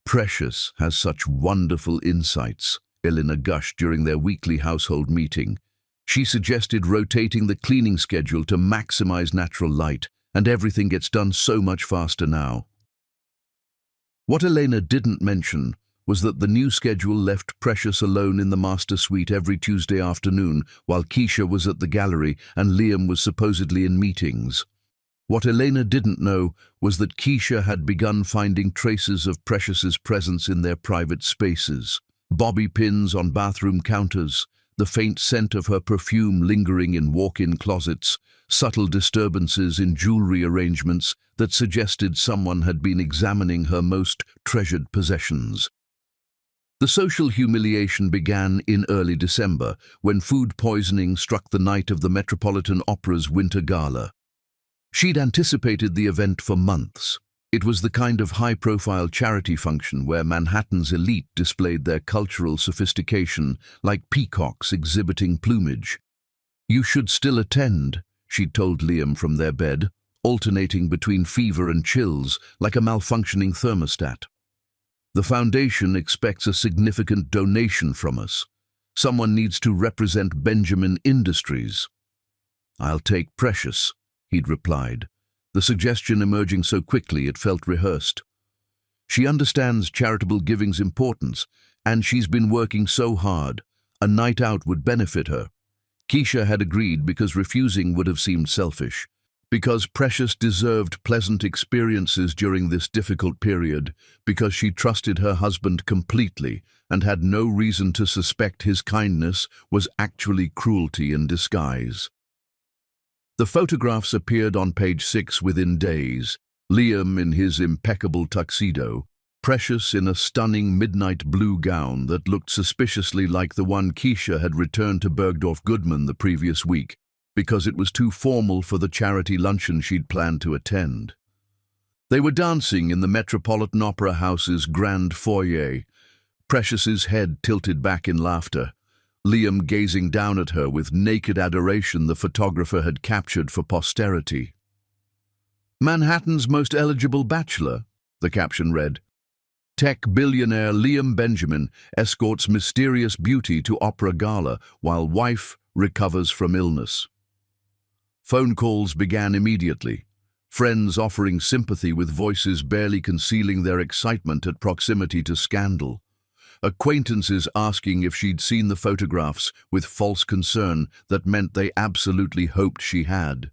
"Precious has such wonderful insights," Elena gushed during their weekly household meeting. She suggested rotating the cleaning schedule to maximize natural light, and everything gets done so much faster now. What Elena didn't mention was that the new schedule left Precious alone in the master suite every Tuesday afternoon while Keisha was at the gallery and Liam was supposedly in meetings. What Elena didn't know was that Keisha had begun finding traces of Precious's presence in their private spaces. Bobby pins on bathroom counters, the faint scent of her perfume lingering in walk-in closets, subtle disturbances in jewelry arrangements that suggested someone had been examining her most treasured possessions. The social humiliation began in early December, when food poisoning struck the night of the Metropolitan Opera's Winter Gala. She'd anticipated the event for months. It was the kind of high-profile charity function where Manhattan's elite displayed their cultural sophistication like peacocks exhibiting plumage. "You should still attend," she'd told Liam from their bed, alternating between fever and chills like a malfunctioning thermostat. "The foundation expects a significant donation from us. Someone needs to represent Benjamin Industries." "I'll take Precious," he'd replied, the suggestion emerging so quickly it felt rehearsed. "She understands charitable giving's importance, and she's been working so hard. A night out would benefit her." Keisha had agreed because refusing would have seemed selfish. Because Precious deserved pleasant experiences during this difficult period, because she trusted her husband completely and had no reason to suspect his kindness was actually cruelty in disguise. The photographs appeared on page 6 within days. Liam in his impeccable tuxedo, Precious in a stunning midnight blue gown that looked suspiciously like the one Keisha had returned to Bergdorf Goodman the previous week, because it was too formal for the charity luncheon she'd planned to attend. They were dancing in the Metropolitan Opera House's grand foyer, Precious's head tilted back in laughter, Liam gazing down at her with naked adoration the photographer had captured for posterity. "Manhattan's most eligible bachelor," the caption read. "Tech billionaire Liam Benjamin escorts mysterious beauty to opera gala while wife recovers from illness." Phone calls began immediately, friends offering sympathy with voices barely concealing their excitement at proximity to scandal. Acquaintances asking if she'd seen the photographs with false concern that meant they absolutely hoped she had.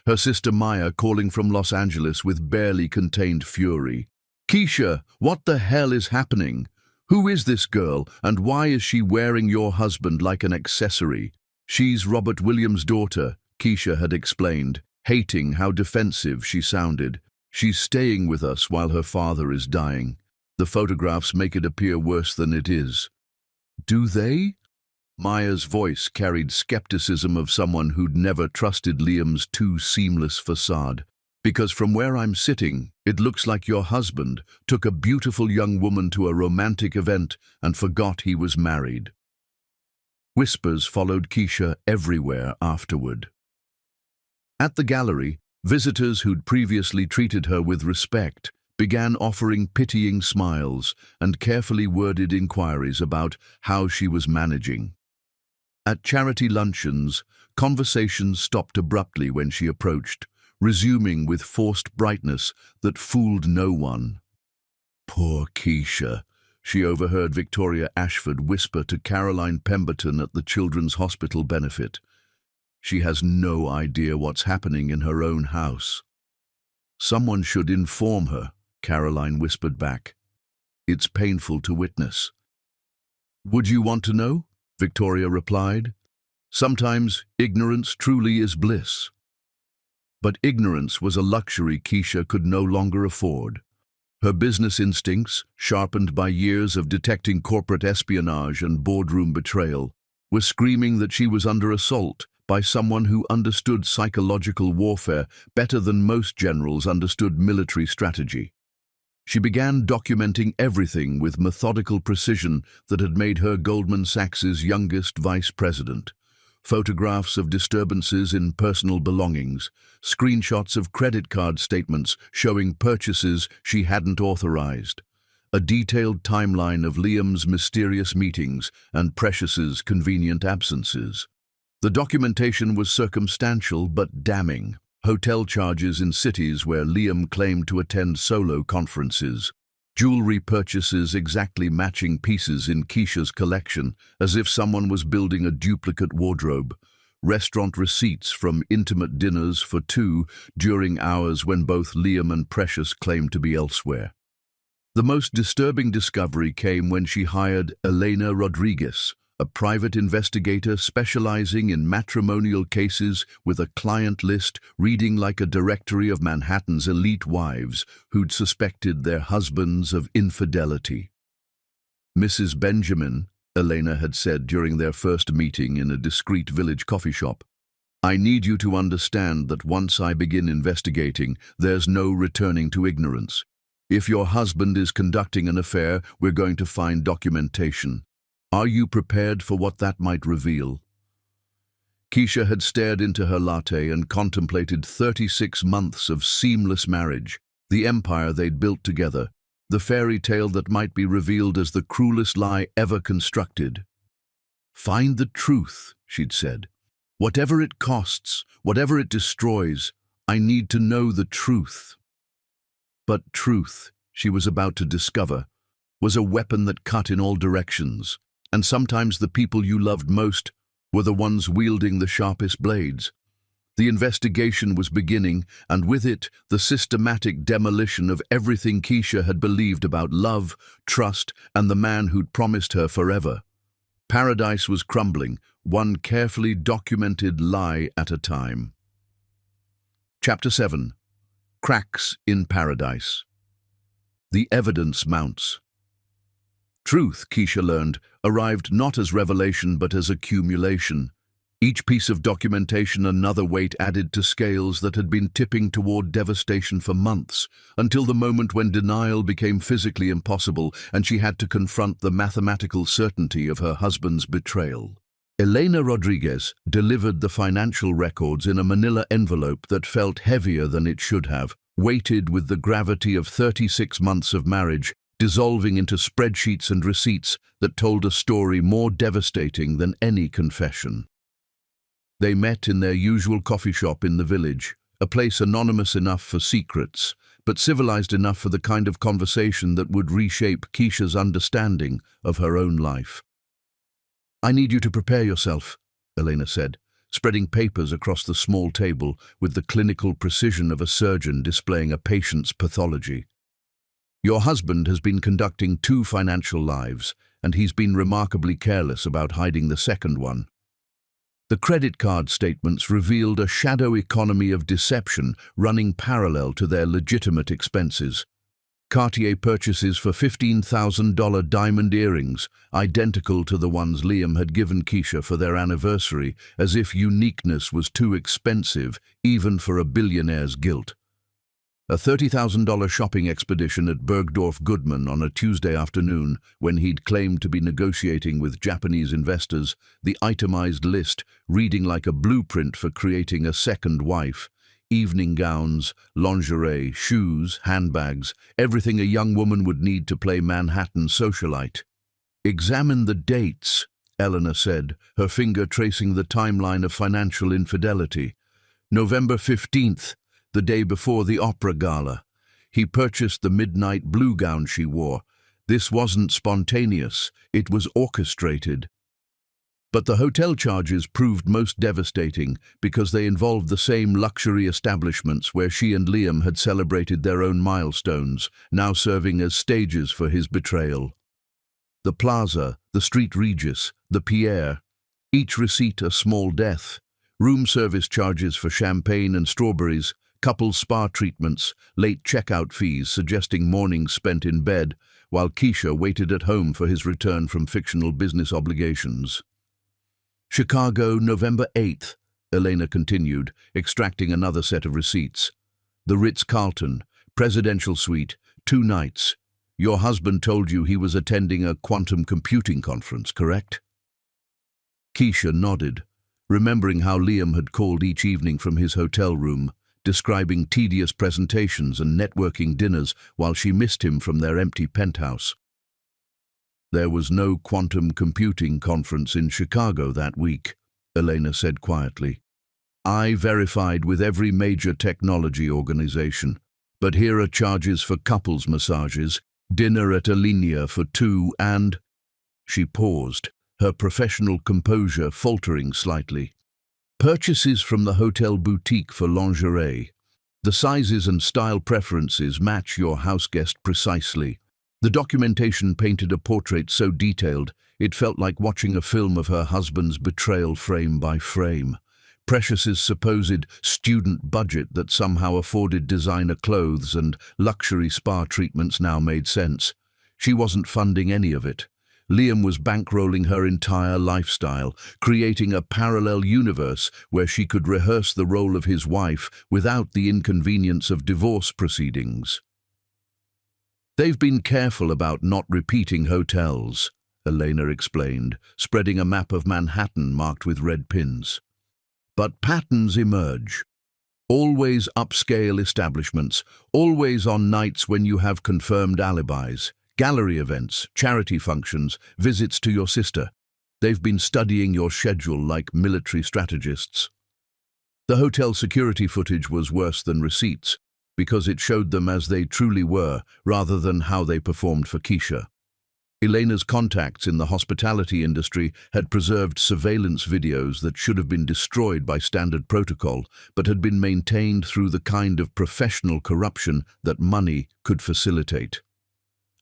Her sister Maya calling from Los Angeles with barely contained fury. "Keisha, what the hell is happening? Who is this girl, and why is she wearing your husband like an accessory?" "She's Robert Williams' daughter," Keisha had explained, hating how defensive she sounded. "She's staying with us while her father is dying. The photographs make it appear worse than it is." "Do they?" Maya's voice carried skepticism of someone who'd never trusted Liam's too seamless facade. "Because from where I'm sitting, it looks like your husband took a beautiful young woman to a romantic event and forgot he was married." Whispers followed Keisha everywhere afterward. At the gallery, visitors who'd previously treated her with respect began offering pitying smiles and carefully worded inquiries about how she was managing. At charity luncheons, conversations stopped abruptly when she approached, resuming with forced brightness that fooled no one. "Poor Keisha," she overheard Victoria Ashford whisper to Caroline Pemberton at the Children's Hospital benefit. "She has no idea what's happening in her own house." "Someone should inform her," Caroline whispered back. "It's painful to witness." "Would you want to know?" Victoria replied. "Sometimes ignorance truly is bliss." But ignorance was a luxury Keisha could no longer afford. Her business instincts, sharpened by years of detecting corporate espionage and boardroom betrayal, were screaming that she was under assault by someone who understood psychological warfare better than most generals understood military strategy. She began documenting everything with methodical precision that had made her Goldman Sachs's youngest vice president. Photographs of disturbances in personal belongings, screenshots of credit card statements showing purchases she hadn't authorized, a detailed timeline of Liam's mysterious meetings and Precious's convenient absences. The documentation was circumstantial but damning. Hotel charges in cities where Liam claimed to attend solo conferences, jewelry purchases exactly matching pieces in Keisha's collection, as if someone was building a duplicate wardrobe, restaurant receipts from intimate dinners for two during hours when both Liam and Precious claimed to be elsewhere. The most disturbing discovery came when she hired Elena Rodriguez, a private investigator specializing in matrimonial cases with a client list reading like a directory of Manhattan's elite wives who'd suspected their husbands of infidelity. Mrs. Benjamin, Elena had said during their first meeting in a discreet village coffee shop, "I need you to understand that once I begin investigating, there's no returning to ignorance. If your husband is conducting an affair, we're going to find documentation. Are you prepared for what that might reveal?" Keisha had stared into her latte and contemplated 36 months of seamless marriage, the empire they'd built together, the fairy tale that might be revealed as the cruelest lie ever constructed. "Find the truth," she'd said. "Whatever it costs, whatever it destroys, I need to know the truth." But truth, she was about to discover, was a weapon that cut in all directions, and sometimes the people you loved most were the ones wielding the sharpest blades. The investigation was beginning, and with it, the systematic demolition of everything Keisha had believed about love, trust, and the man who'd promised her forever. Paradise was crumbling, one carefully documented lie at a time. Chapter 7. Cracks in Paradise. The evidence mounts. Truth, Keisha learned, arrived not as revelation but as accumulation. Each piece of documentation another weight added to scales that had been tipping toward devastation for months, until the moment when denial became physically impossible and she had to confront the mathematical certainty of her husband's betrayal. Elena Rodriguez delivered the financial records in a manila envelope that felt heavier than it should have, weighted with the gravity of 36 months of marriage, dissolving into spreadsheets and receipts that told a story more devastating than any confession. They met in their usual coffee shop in the village, a place anonymous enough for secrets, but civilized enough for the kind of conversation that would reshape Keisha's understanding of her own life. "I need you to prepare yourself," Elena said, spreading papers across the small table with the clinical precision of a surgeon displaying a patient's pathology. "Your husband has been conducting 2 financial lives, and he's been remarkably careless about hiding the second one." The credit card statements revealed a shadow economy of deception running parallel to their legitimate expenses. Cartier purchases for $15,000 diamond earrings, identical to the ones Liam had given Keisha for their anniversary, as if uniqueness was too expensive, even for a billionaire's guilt. A $30,000 shopping expedition at Bergdorf Goodman on a Tuesday afternoon, when he'd claimed to be negotiating with Japanese investors, the itemized list reading like a blueprint for creating a second wife. Evening gowns, lingerie, shoes, handbags, everything a young woman would need to play Manhattan socialite. "Examine the dates," Eleanor said, her finger tracing the timeline of financial infidelity. "November 15th, the day before the opera gala. He purchased the midnight blue gown she wore. This wasn't spontaneous, it was orchestrated." But the hotel charges proved most devastating because they involved the same luxury establishments where she and Liam had celebrated their own milestones, now serving as stages for his betrayal. The Plaza, the Street Regis, the Pierre, each receipt a small death. Room service charges for champagne and strawberries, couples spa treatments, late checkout fees suggesting mornings spent in bed, while Keisha waited at home for his return from fictional business obligations. "Chicago, November 8th, Elena continued, extracting another set of receipts. "The Ritz-Carlton, presidential suite, 2 nights. Your husband told you he was attending a quantum computing conference, correct?" Keisha nodded, remembering how Liam had called each evening from his hotel room, describing tedious presentations and networking dinners while she missed him from their empty penthouse. There was no quantum computing conference in Chicago that week, Elena said quietly. I verified with every major technology organization, but here are charges for couples massages, dinner at Alinea for two, and... She paused, her professional composure faltering slightly. Purchases from the hotel boutique for lingerie. The sizes and style preferences match your houseguest precisely. The documentation painted a portrait so detailed, it felt like watching a film of her husband's betrayal frame by frame. Precious's supposed student budget that somehow afforded designer clothes and luxury spa treatments now made sense. She wasn't funding any of it. Liam was bankrolling her entire lifestyle, creating a parallel universe where she could rehearse the role of his wife without the inconvenience of divorce proceedings. They've been careful about not repeating hotels, Elena explained, spreading a map of Manhattan marked with red pins. But patterns emerge. Always upscale establishments, always on nights when you have confirmed alibis, gallery events, charity functions, visits to your sister. They've been studying your schedule like military strategists. The hotel security footage was worse than receipts, because it showed them as they truly were, rather than how they performed for Keisha. Elena's contacts in the hospitality industry had preserved surveillance videos that should have been destroyed by standard protocol, but had been maintained through the kind of professional corruption that money could facilitate.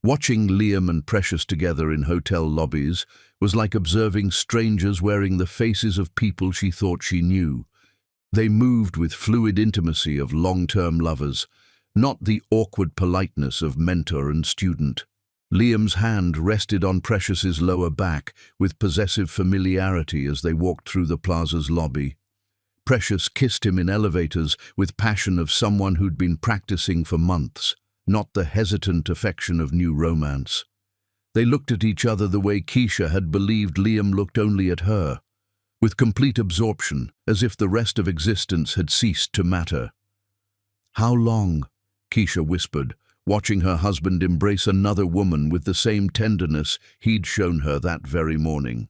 Watching Liam and Precious together in hotel lobbies was like observing strangers wearing the faces of people she thought she knew. They moved with fluid intimacy of long-term lovers, not the awkward politeness of mentor and student. Liam's hand rested on Precious's lower back with possessive familiarity as they walked through the plaza's lobby. Precious kissed him in elevators with passion of someone who'd been practicing for months, not the hesitant affection of new romance. They looked at each other the way Keisha had believed Liam looked only at her, with complete absorption, as if the rest of existence had ceased to matter. "How long?" Keisha whispered, watching her husband embrace another woman with the same tenderness he'd shown her that very morning.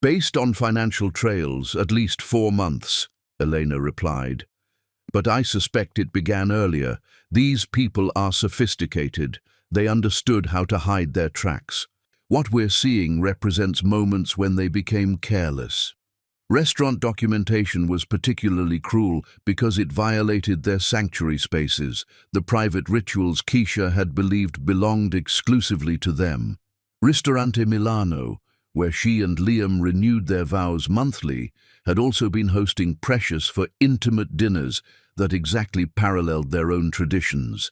"Based on financial trails, at least 4 months, Elena replied. "But I suspect it began earlier. These people are sophisticated. They understood how to hide their tracks. What we're seeing represents moments when they became careless. Restaurant documentation was particularly cruel because it violated their sanctuary spaces, the private rituals Keisha had believed belonged exclusively to them. Ristorante Milano, where she and Liam renewed their vows monthly, had also been hosting Precious for intimate dinners that exactly paralleled their own traditions.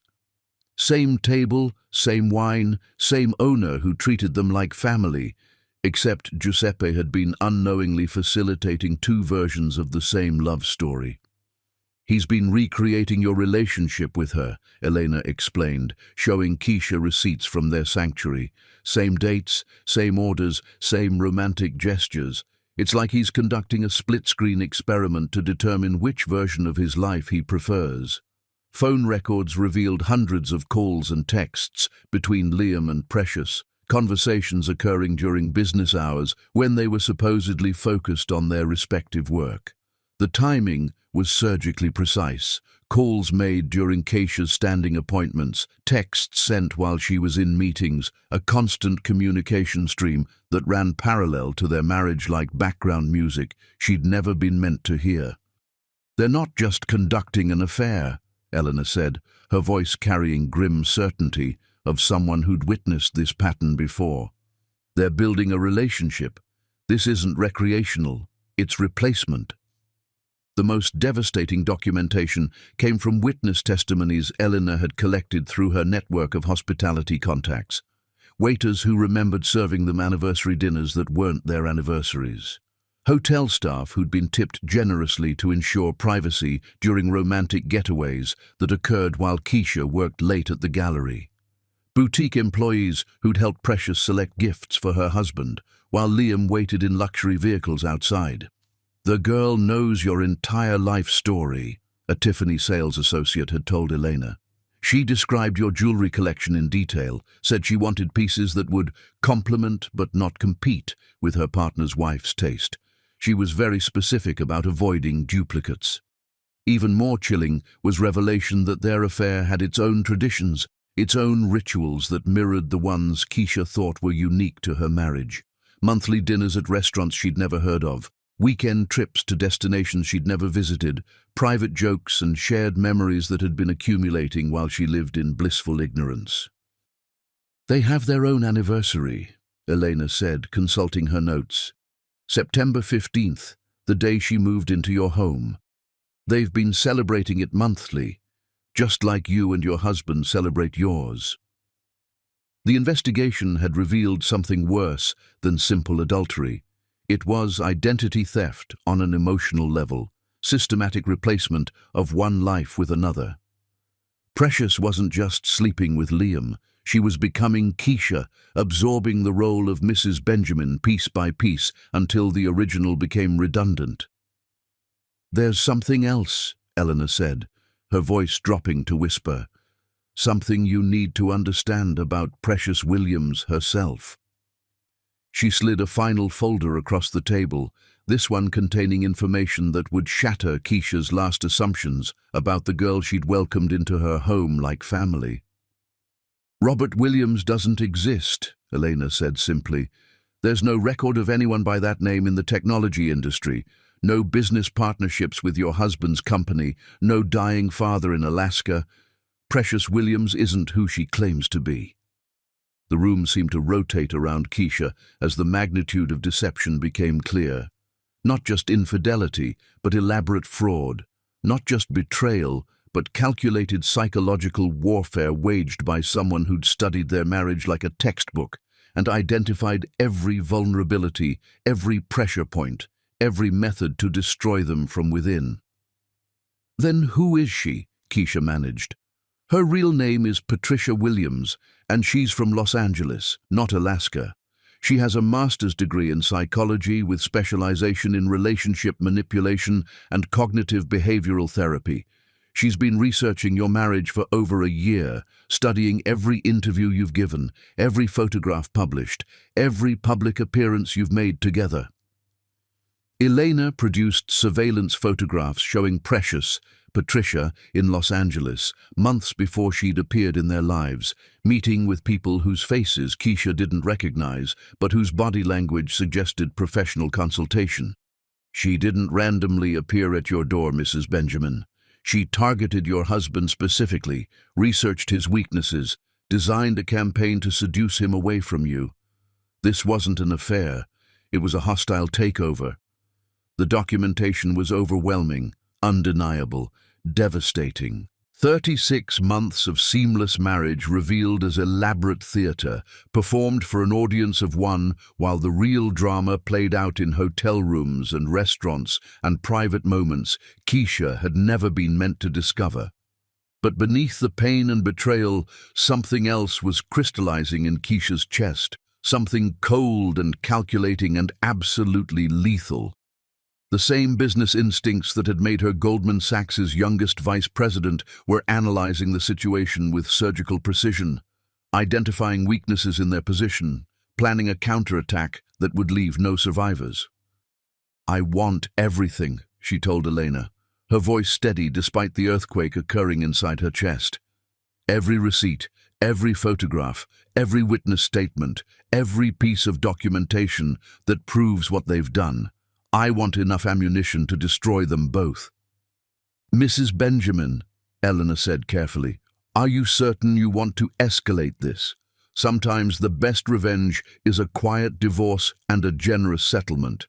Same table, same wine, same owner who treated them like family, except Giuseppe had been unknowingly facilitating 2 versions of the same love story. "He's been recreating your relationship with her," Elena explained, showing Keisha receipts from their sanctuary. "Same dates, same orders, same romantic gestures. It's like he's conducting a split-screen experiment to determine which version of his life he prefers." Phone records revealed hundreds of calls and texts between Liam and Precious, conversations occurring during business hours when they were supposedly focused on their respective work. The timing was surgically precise. Calls made during Keisha's standing appointments, texts sent while she was in meetings, a constant communication stream that ran parallel to their marriage like background music she'd never been meant to hear. "They're not just conducting an affair," Eleanor said, her voice carrying grim certainty of someone who'd witnessed this pattern before. "They're building a relationship. This isn't recreational, it's replacement." The most devastating documentation came from witness testimonies Eleanor had collected through her network of hospitality contacts. Waiters who remembered serving them anniversary dinners that weren't their anniversaries. Hotel staff who'd been tipped generously to ensure privacy during romantic getaways that occurred while Keisha worked late at the gallery. Boutique employees who'd helped Precious select gifts for her husband, while Liam waited in luxury vehicles outside. "The girl knows your entire life story," a Tiffany sales associate had told Elena. She described your jewelry collection in detail, said she wanted pieces that would complement but not compete with her partner's wife's taste. She was very specific about avoiding duplicates. Even more chilling was revelation that their affair had its own traditions, its own rituals that mirrored the ones Keisha thought were unique to her marriage. Monthly dinners at restaurants she'd never heard of, weekend trips to destinations she'd never visited, private jokes and shared memories that had been accumulating while she lived in blissful ignorance. "They have their own anniversary," Elena said, consulting her notes. "September 15th, the day she moved into your home. They've been celebrating it monthly, just like you and your husband celebrate yours." The investigation had revealed something worse than simple adultery. It was identity theft on an emotional level, systematic replacement of one life with another. Precious wasn't just sleeping with Liam. She was becoming Keisha, absorbing the role of Mrs. Benjamin piece by piece until the original became redundant. "There's something else," Eleanor said, her voice dropping to whisper. "Something you need to understand about Precious Williams herself." She slid a final folder across the table, this one containing information that would shatter Keisha's last assumptions about the girl she'd welcomed into her home like family. "Robert Williams doesn't exist," Elena said simply. "There's no record of anyone by that name in the technology industry, no business partnerships with your husband's company, no dying father in Alaska. Precious Williams isn't who she claims to be." The room seemed to rotate around Keisha as the magnitude of deception became clear. Not just infidelity, but elaborate fraud. Not just betrayal, but calculated psychological warfare waged by someone who'd studied their marriage like a textbook and identified every vulnerability, every pressure point, every method to destroy them from within. "Then who is she?" Keisha managed. "Her real name is Patricia Williams, and she's from Los Angeles, not Alaska. She has a master's degree in psychology with specialization in relationship manipulation and cognitive behavioral therapy. She's been researching your marriage for over a year, studying every interview you've given, every photograph published, every public appearance you've made together." Elena produced surveillance photographs showing Patricia, in Los Angeles, months before she'd appeared in their lives, meeting with people whose faces Keisha didn't recognize, but whose body language suggested professional consultation. "She didn't randomly appear at your door, Mrs. Benjamin. She targeted your husband specifically, researched his weaknesses, designed a campaign to seduce him away from you. This wasn't an affair. It was a hostile takeover. The documentation was overwhelming, undeniable, devastating. 36 months of seamless marriage revealed as elaborate theater, performed for an audience of one, while the real drama played out in hotel rooms and restaurants and private moments Keisha had never been meant to discover. But beneath the pain and betrayal, something else was crystallizing in Keisha's chest, something cold and calculating and absolutely lethal. The same business instincts that had made her Goldman Sachs' youngest vice president were analyzing the situation with surgical precision, identifying weaknesses in their position, planning a counterattack that would leave no survivors. "I want everything," she told Elena, her voice steady despite the earthquake occurring inside her chest. "Every receipt, every photograph, every witness statement, every piece of documentation that proves what they've done. I want enough ammunition to destroy them both." "Mrs. Benjamin," Eleanor said carefully, "are you certain you want to escalate this? Sometimes the best revenge is a quiet divorce and a generous settlement."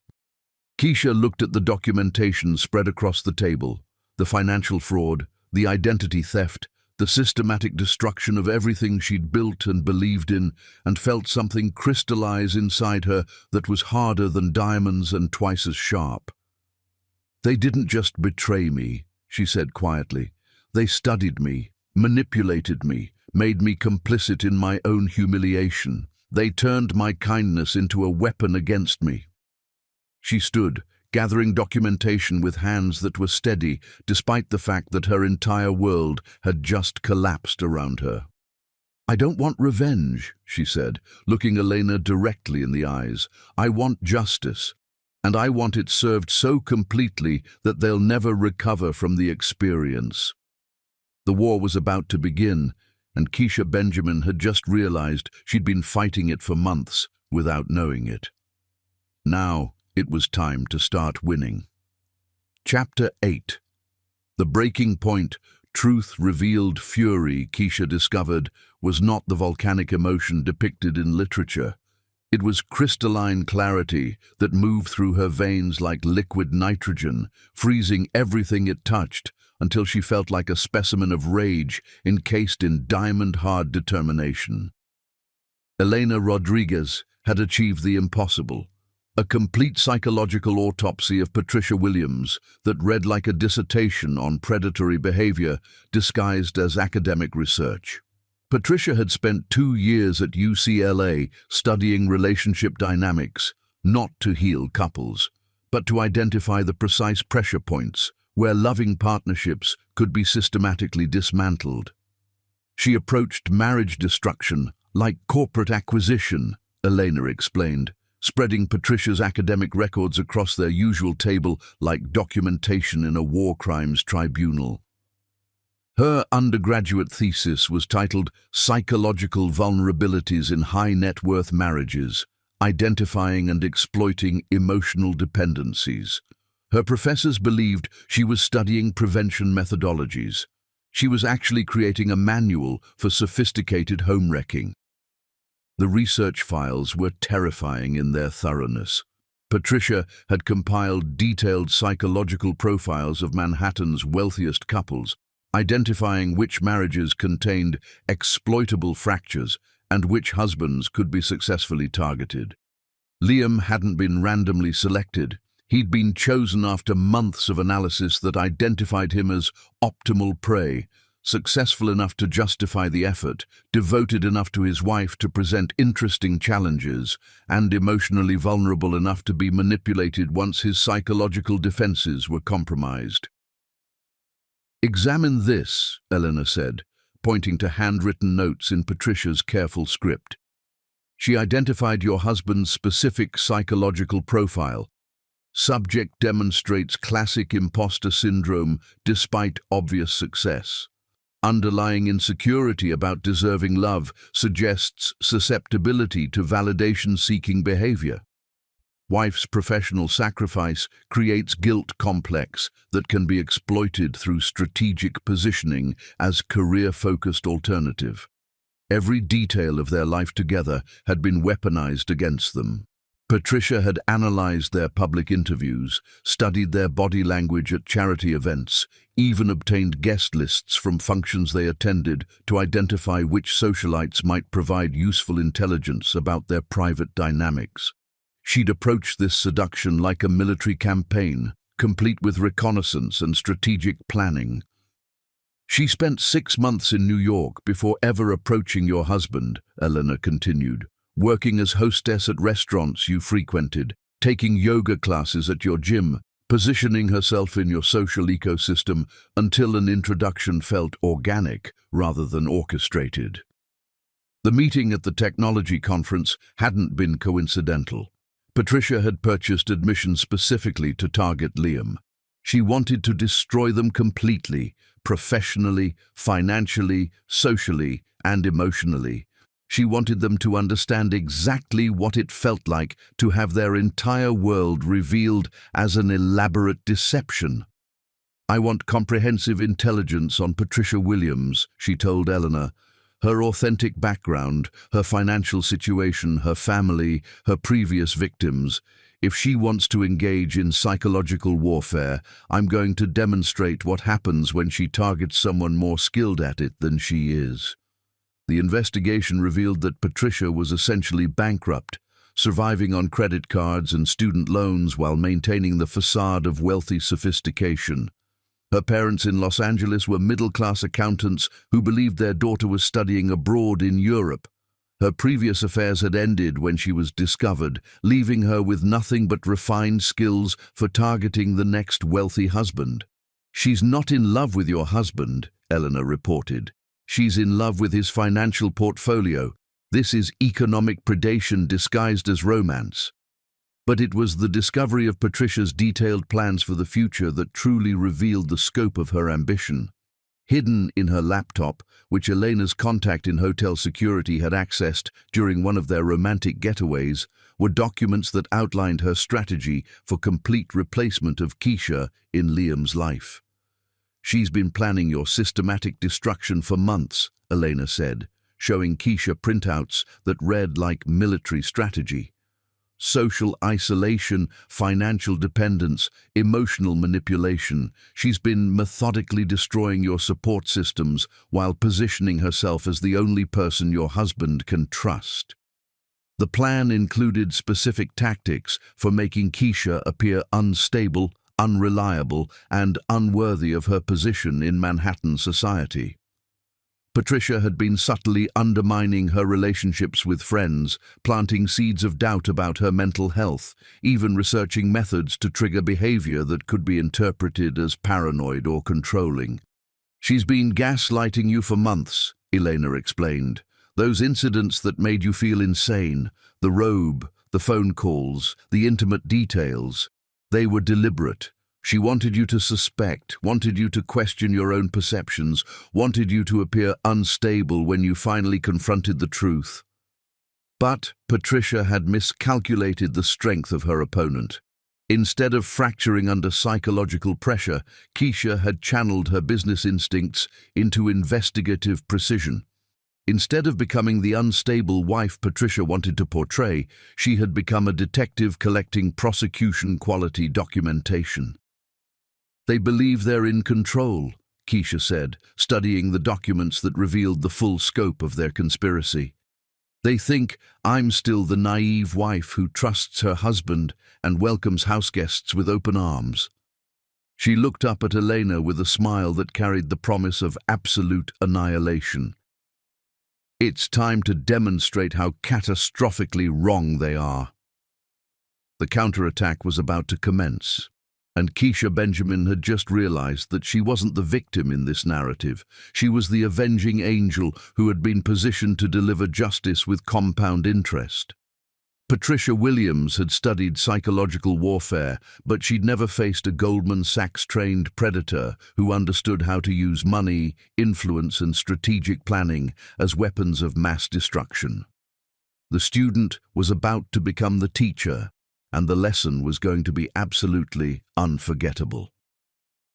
Keisha looked at the documentation spread across the table, the financial fraud, the identity theft, the systematic destruction of everything she'd built and believed in, and felt something crystallize inside her that was harder than diamonds and twice as sharp. "They didn't just betray me," she said quietly. "They studied me, manipulated me, made me complicit in my own humiliation. They turned my kindness into a weapon against me." She stood, gathering documentation with hands that were steady, despite the fact that her entire world had just collapsed around her. "I don't want revenge," she said, looking Elena directly in the eyes. "I want justice, and I want it served so completely that they'll never recover from the experience." The war was about to begin, and Keisha Benjamin had just realized she'd been fighting it for months without knowing it. Now it was time to start winning. Chapter 8. The breaking point, truth-revealed fury, Keisha discovered, was not the volcanic emotion depicted in literature. It was crystalline clarity that moved through her veins like liquid nitrogen, freezing everything it touched until she felt like a specimen of rage encased in diamond-hard determination. Elena Rodriguez had achieved the impossible. A complete psychological autopsy of Patricia Williams that read like a dissertation on predatory behavior disguised as academic research. Patricia had spent 2 years at UCLA studying relationship dynamics, not to heal couples, but to identify the precise pressure points where loving partnerships could be systematically dismantled. She approached marriage destruction like corporate acquisition, Elena explained, spreading Patricia's academic records across their usual table like documentation in a war crimes tribunal. Her undergraduate thesis was titled Psychological Vulnerabilities in High Net Worth Marriages, Identifying and Exploiting Emotional Dependencies. Her professors believed she was studying prevention methodologies. She was actually creating a manual for sophisticated home wrecking. The research files were terrifying in their thoroughness. Patricia had compiled detailed psychological profiles of Manhattan's wealthiest couples, identifying which marriages contained exploitable fractures and which husbands could be successfully targeted. Liam hadn't been randomly selected. He'd been chosen after months of analysis that identified him as optimal prey, successful enough to justify the effort, devoted enough to his wife to present interesting challenges, and emotionally vulnerable enough to be manipulated once his psychological defenses were compromised. "Examine this," Eleanor said, pointing to handwritten notes in Patricia's careful script. She identified your husband's specific psychological profile. Subject demonstrates classic imposter syndrome despite obvious success. Underlying insecurity about deserving love suggests susceptibility to validation-seeking behavior. Wife's professional sacrifice creates guilt complex that can be exploited through strategic positioning as career-focused alternative. Every detail of their life together had been weaponized against them. Patricia had analyzed their public interviews, studied their body language at charity events, even obtained guest lists from functions they attended to identify which socialites might provide useful intelligence about their private dynamics. She'd approached this seduction like a military campaign, complete with reconnaissance and strategic planning. She spent 6 months in New York before ever approaching your husband, Eleanor continued, working as hostess at restaurants you frequented, taking yoga classes at your gym, positioning herself in your social ecosystem until an introduction felt organic rather than orchestrated. The meeting at the technology conference hadn't been coincidental. Patricia had purchased admission specifically to target Liam. She wanted to destroy them completely, professionally, financially, socially, and emotionally. She wanted them to understand exactly what it felt like to have their entire world revealed as an elaborate deception. "I want comprehensive intelligence on Patricia Williams," she told Eleanor. Her authentic background, her financial situation, her family, her previous victims. If she wants to engage in psychological warfare, I'm going to demonstrate what happens when she targets someone more skilled at it than she is. The investigation revealed that Patricia was essentially bankrupt, surviving on credit cards and student loans while maintaining the facade of wealthy sophistication. Her parents in Los Angeles were middle-class accountants who believed their daughter was studying abroad in Europe. Her previous affairs had ended when she was discovered, leaving her with nothing but refined skills for targeting the next wealthy husband. "She's not in love with your husband," Eleanor reported. "She's in love with his financial portfolio. This is economic predation disguised as romance." But it was the discovery of Patricia's detailed plans for the future that truly revealed the scope of her ambition. Hidden in her laptop, which Elena's contact in hotel security had accessed during one of their romantic getaways, were documents that outlined her strategy for complete replacement of Keisha in Liam's life. "She's been planning your systematic destruction for months," Elena said, showing Keisha printouts that read like military strategy. "Social isolation, financial dependence, emotional manipulation. She's been methodically destroying your support systems while positioning herself as the only person your husband can trust." The plan included specific tactics for making Keisha appear unstable, unreliable, and unworthy of her position in Manhattan society. Patricia had been subtly undermining her relationships with friends, planting seeds of doubt about her mental health, even researching methods to trigger behavior that could be interpreted as paranoid or controlling. "She's been gaslighting you for months," Elena explained. "Those incidents that made you feel insane, the robe, the phone calls, the intimate details, they were deliberate. She wanted you to suspect, wanted you to question your own perceptions, wanted you to appear unstable when you finally confronted the truth." But Patricia had miscalculated the strength of her opponent. Instead of fracturing under psychological pressure, Keisha had channeled her business instincts into investigative precision. Instead of becoming the unstable wife Patricia wanted to portray, she had become a detective collecting prosecution-quality documentation. "They believe they're in control," Keisha said, studying the documents that revealed the full scope of their conspiracy. "They think I'm still the naive wife who trusts her husband and welcomes houseguests with open arms." She looked up at Elena with a smile that carried the promise of absolute annihilation. "It's time to demonstrate how catastrophically wrong they are." The counterattack was about to commence, and Keisha Benjamin had just realized that she wasn't the victim in this narrative. She was the avenging angel who had been positioned to deliver justice with compound interest. Patricia Williams had studied psychological warfare, but she'd never faced a Goldman Sachs-trained predator who understood how to use money, influence, and strategic planning as weapons of mass destruction. The student was about to become the teacher, and the lesson was going to be absolutely unforgettable.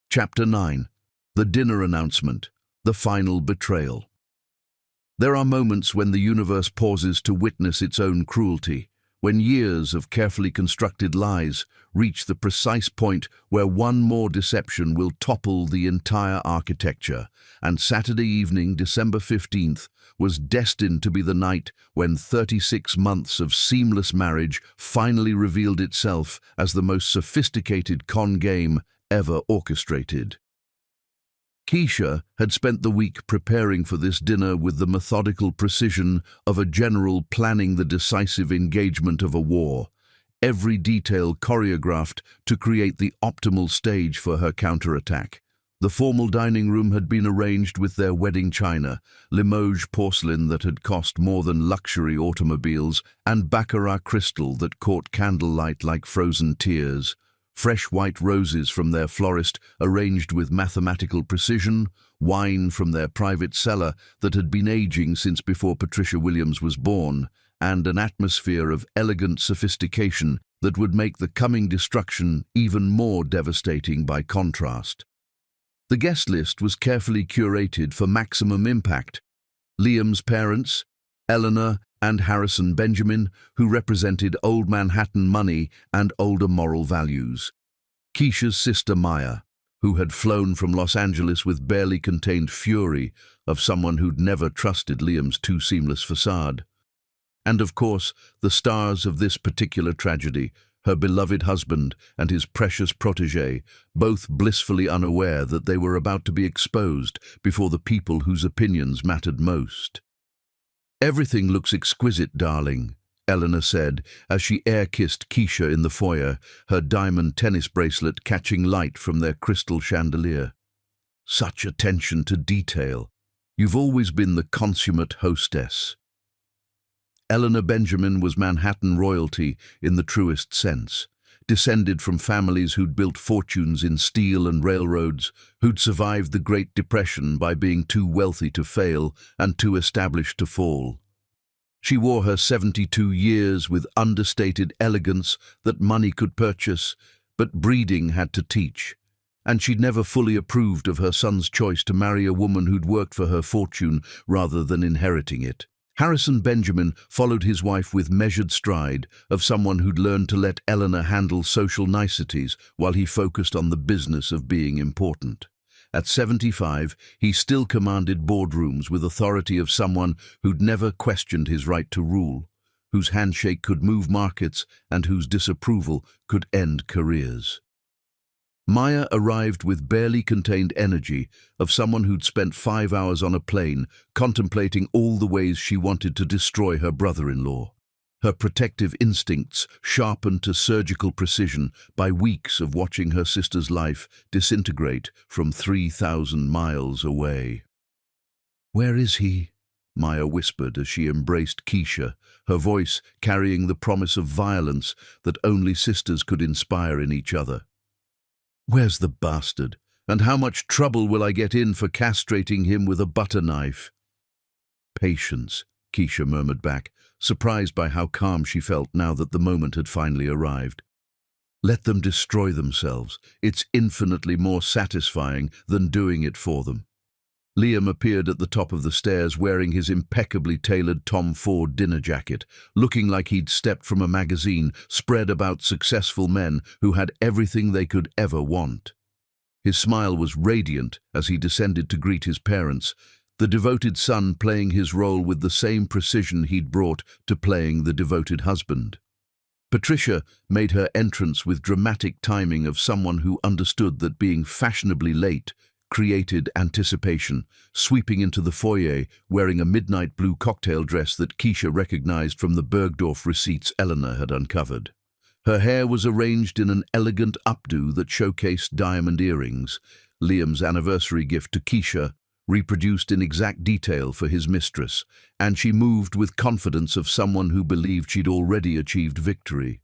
Chapter 9. The Dinner Announcement. The Final Betrayal. There are moments when the universe pauses to witness its own cruelty, when years of carefully constructed lies reach the precise point where one more deception will topple the entire architecture, and Saturday evening, December 15th, was destined to be the night when 36 months of seamless marriage finally revealed itself as the most sophisticated con game ever orchestrated. Keisha had spent the week preparing for this dinner with the methodical precision of a general planning the decisive engagement of a war, every detail choreographed to create the optimal stage for her counterattack. The formal dining room had been arranged with their wedding china, Limoges porcelain that had cost more than luxury automobiles, and baccarat crystal that caught candlelight like frozen tears. Fresh white roses from their florist arranged with mathematical precision, wine from their private cellar that had been aging since before Patricia Williams was born, and an atmosphere of elegant sophistication that would make the coming destruction even more devastating by contrast. The guest list was carefully curated for maximum impact. Liam's parents, Eleanor and Harrison Benjamin, who represented old Manhattan money and older moral values. Keisha's sister Maya, who had flown from Los Angeles with barely contained fury of someone who'd never trusted Liam's too seamless facade. And of course, the stars of this particular tragedy, her beloved husband and his precious protégé, both blissfully unaware that they were about to be exposed before the people whose opinions mattered most. "Everything looks exquisite, darling," Eleanor said as she air-kissed Keisha in the foyer, her diamond tennis bracelet catching light from their crystal chandelier. "Such attention to detail. You've always been the consummate hostess." Eleanor Benjamin was Manhattan royalty in the truest sense, descended from families who'd built fortunes in steel and railroads, who'd survived the Great Depression by being too wealthy to fail and too established to fall. She wore her 72 years with understated elegance that money could purchase, but breeding had to teach. And she'd never fully approved of her son's choice to marry a woman who'd worked for her fortune rather than inheriting it. Harrison Benjamin followed his wife with measured stride of someone who'd learned to let Eleanor handle social niceties while he focused on the business of being important. At 75, he still commanded boardrooms with authority of someone who'd never questioned his right to rule, whose handshake could move markets and whose disapproval could end careers. Maya arrived with barely contained energy of someone who'd spent 5 hours on a plane contemplating all the ways she wanted to destroy her brother-in-law. Her protective instincts sharpened to surgical precision by weeks of watching her sister's life disintegrate from 3,000 miles away. "Where is he?" Maya whispered as she embraced Keisha, her voice carrying the promise of violence that only sisters could inspire in each other. "Where's the bastard? And how much trouble will I get in for castrating him with a butter knife?" "Patience," Keisha murmured back, surprised by how calm she felt now that the moment had finally arrived. "Let them destroy themselves. It's infinitely more satisfying than doing it for them." Liam appeared at the top of the stairs wearing his impeccably tailored Tom Ford dinner jacket, looking like he'd stepped from a magazine spread about successful men who had everything they could ever want. His smile was radiant as he descended to greet his parents, the devoted son playing his role with the same precision he'd brought to playing the devoted husband. Patricia made her entrance with dramatic timing of someone who understood that being fashionably late created anticipation, sweeping into the foyer wearing a midnight blue cocktail dress that Keisha recognized from the Bergdorf receipts Eleanor had uncovered. Her hair was arranged in an elegant updo that showcased diamond earrings, Liam's anniversary gift to Keisha, reproduced in exact detail for his mistress, and she moved with confidence of someone who believed she'd already achieved victory.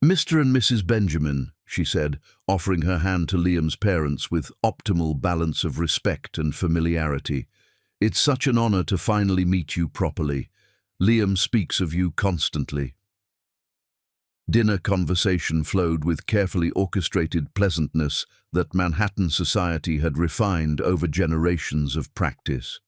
"Mr. and Mrs. Benjamin," she said, offering her hand to Liam's parents with optimal balance of respect and familiarity. "It's such an honor to finally meet you properly. Liam speaks of you constantly." Dinner conversation flowed with carefully orchestrated pleasantness that Manhattan society had refined over generations of practice.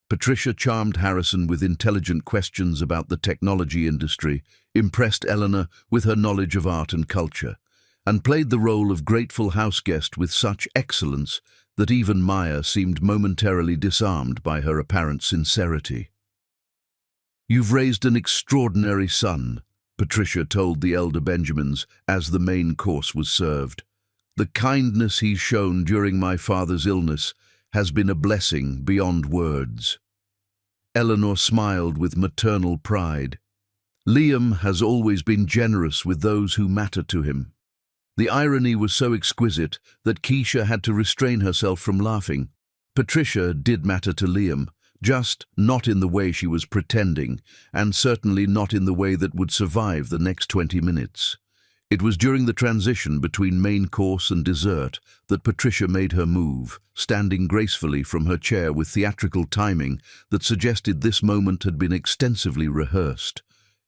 Patricia charmed Harrison with intelligent questions about the technology industry, impressed Eleanor with her knowledge of art and culture, and played the role of grateful houseguest with such excellence that even Maya seemed momentarily disarmed by her apparent sincerity. "You've raised an extraordinary son," Patricia told the elder Benjamins as the main course was served. "The kindness he's shown during my father's illness has been a blessing beyond words." Eleanor smiled with maternal pride. "Liam has always been generous with those who matter to him." The irony was so exquisite that Keisha had to restrain herself from laughing. Patricia did matter to Liam, just not in the way she was pretending, and certainly not in the way that would survive the next 20 minutes. It was during the transition between main course and dessert that Patricia made her move, standing gracefully from her chair with theatrical timing that suggested this moment had been extensively rehearsed.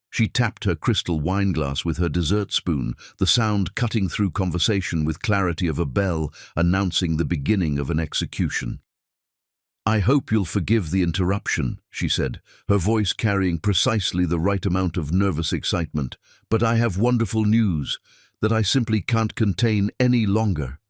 She tapped her crystal wineglass with her dessert spoon, the sound cutting through conversation with clarity of a bell announcing the beginning of an execution. "I hope you'll forgive the interruption," she said, her voice carrying precisely the right amount of nervous excitement, "but I have wonderful news that I simply can't contain any longer."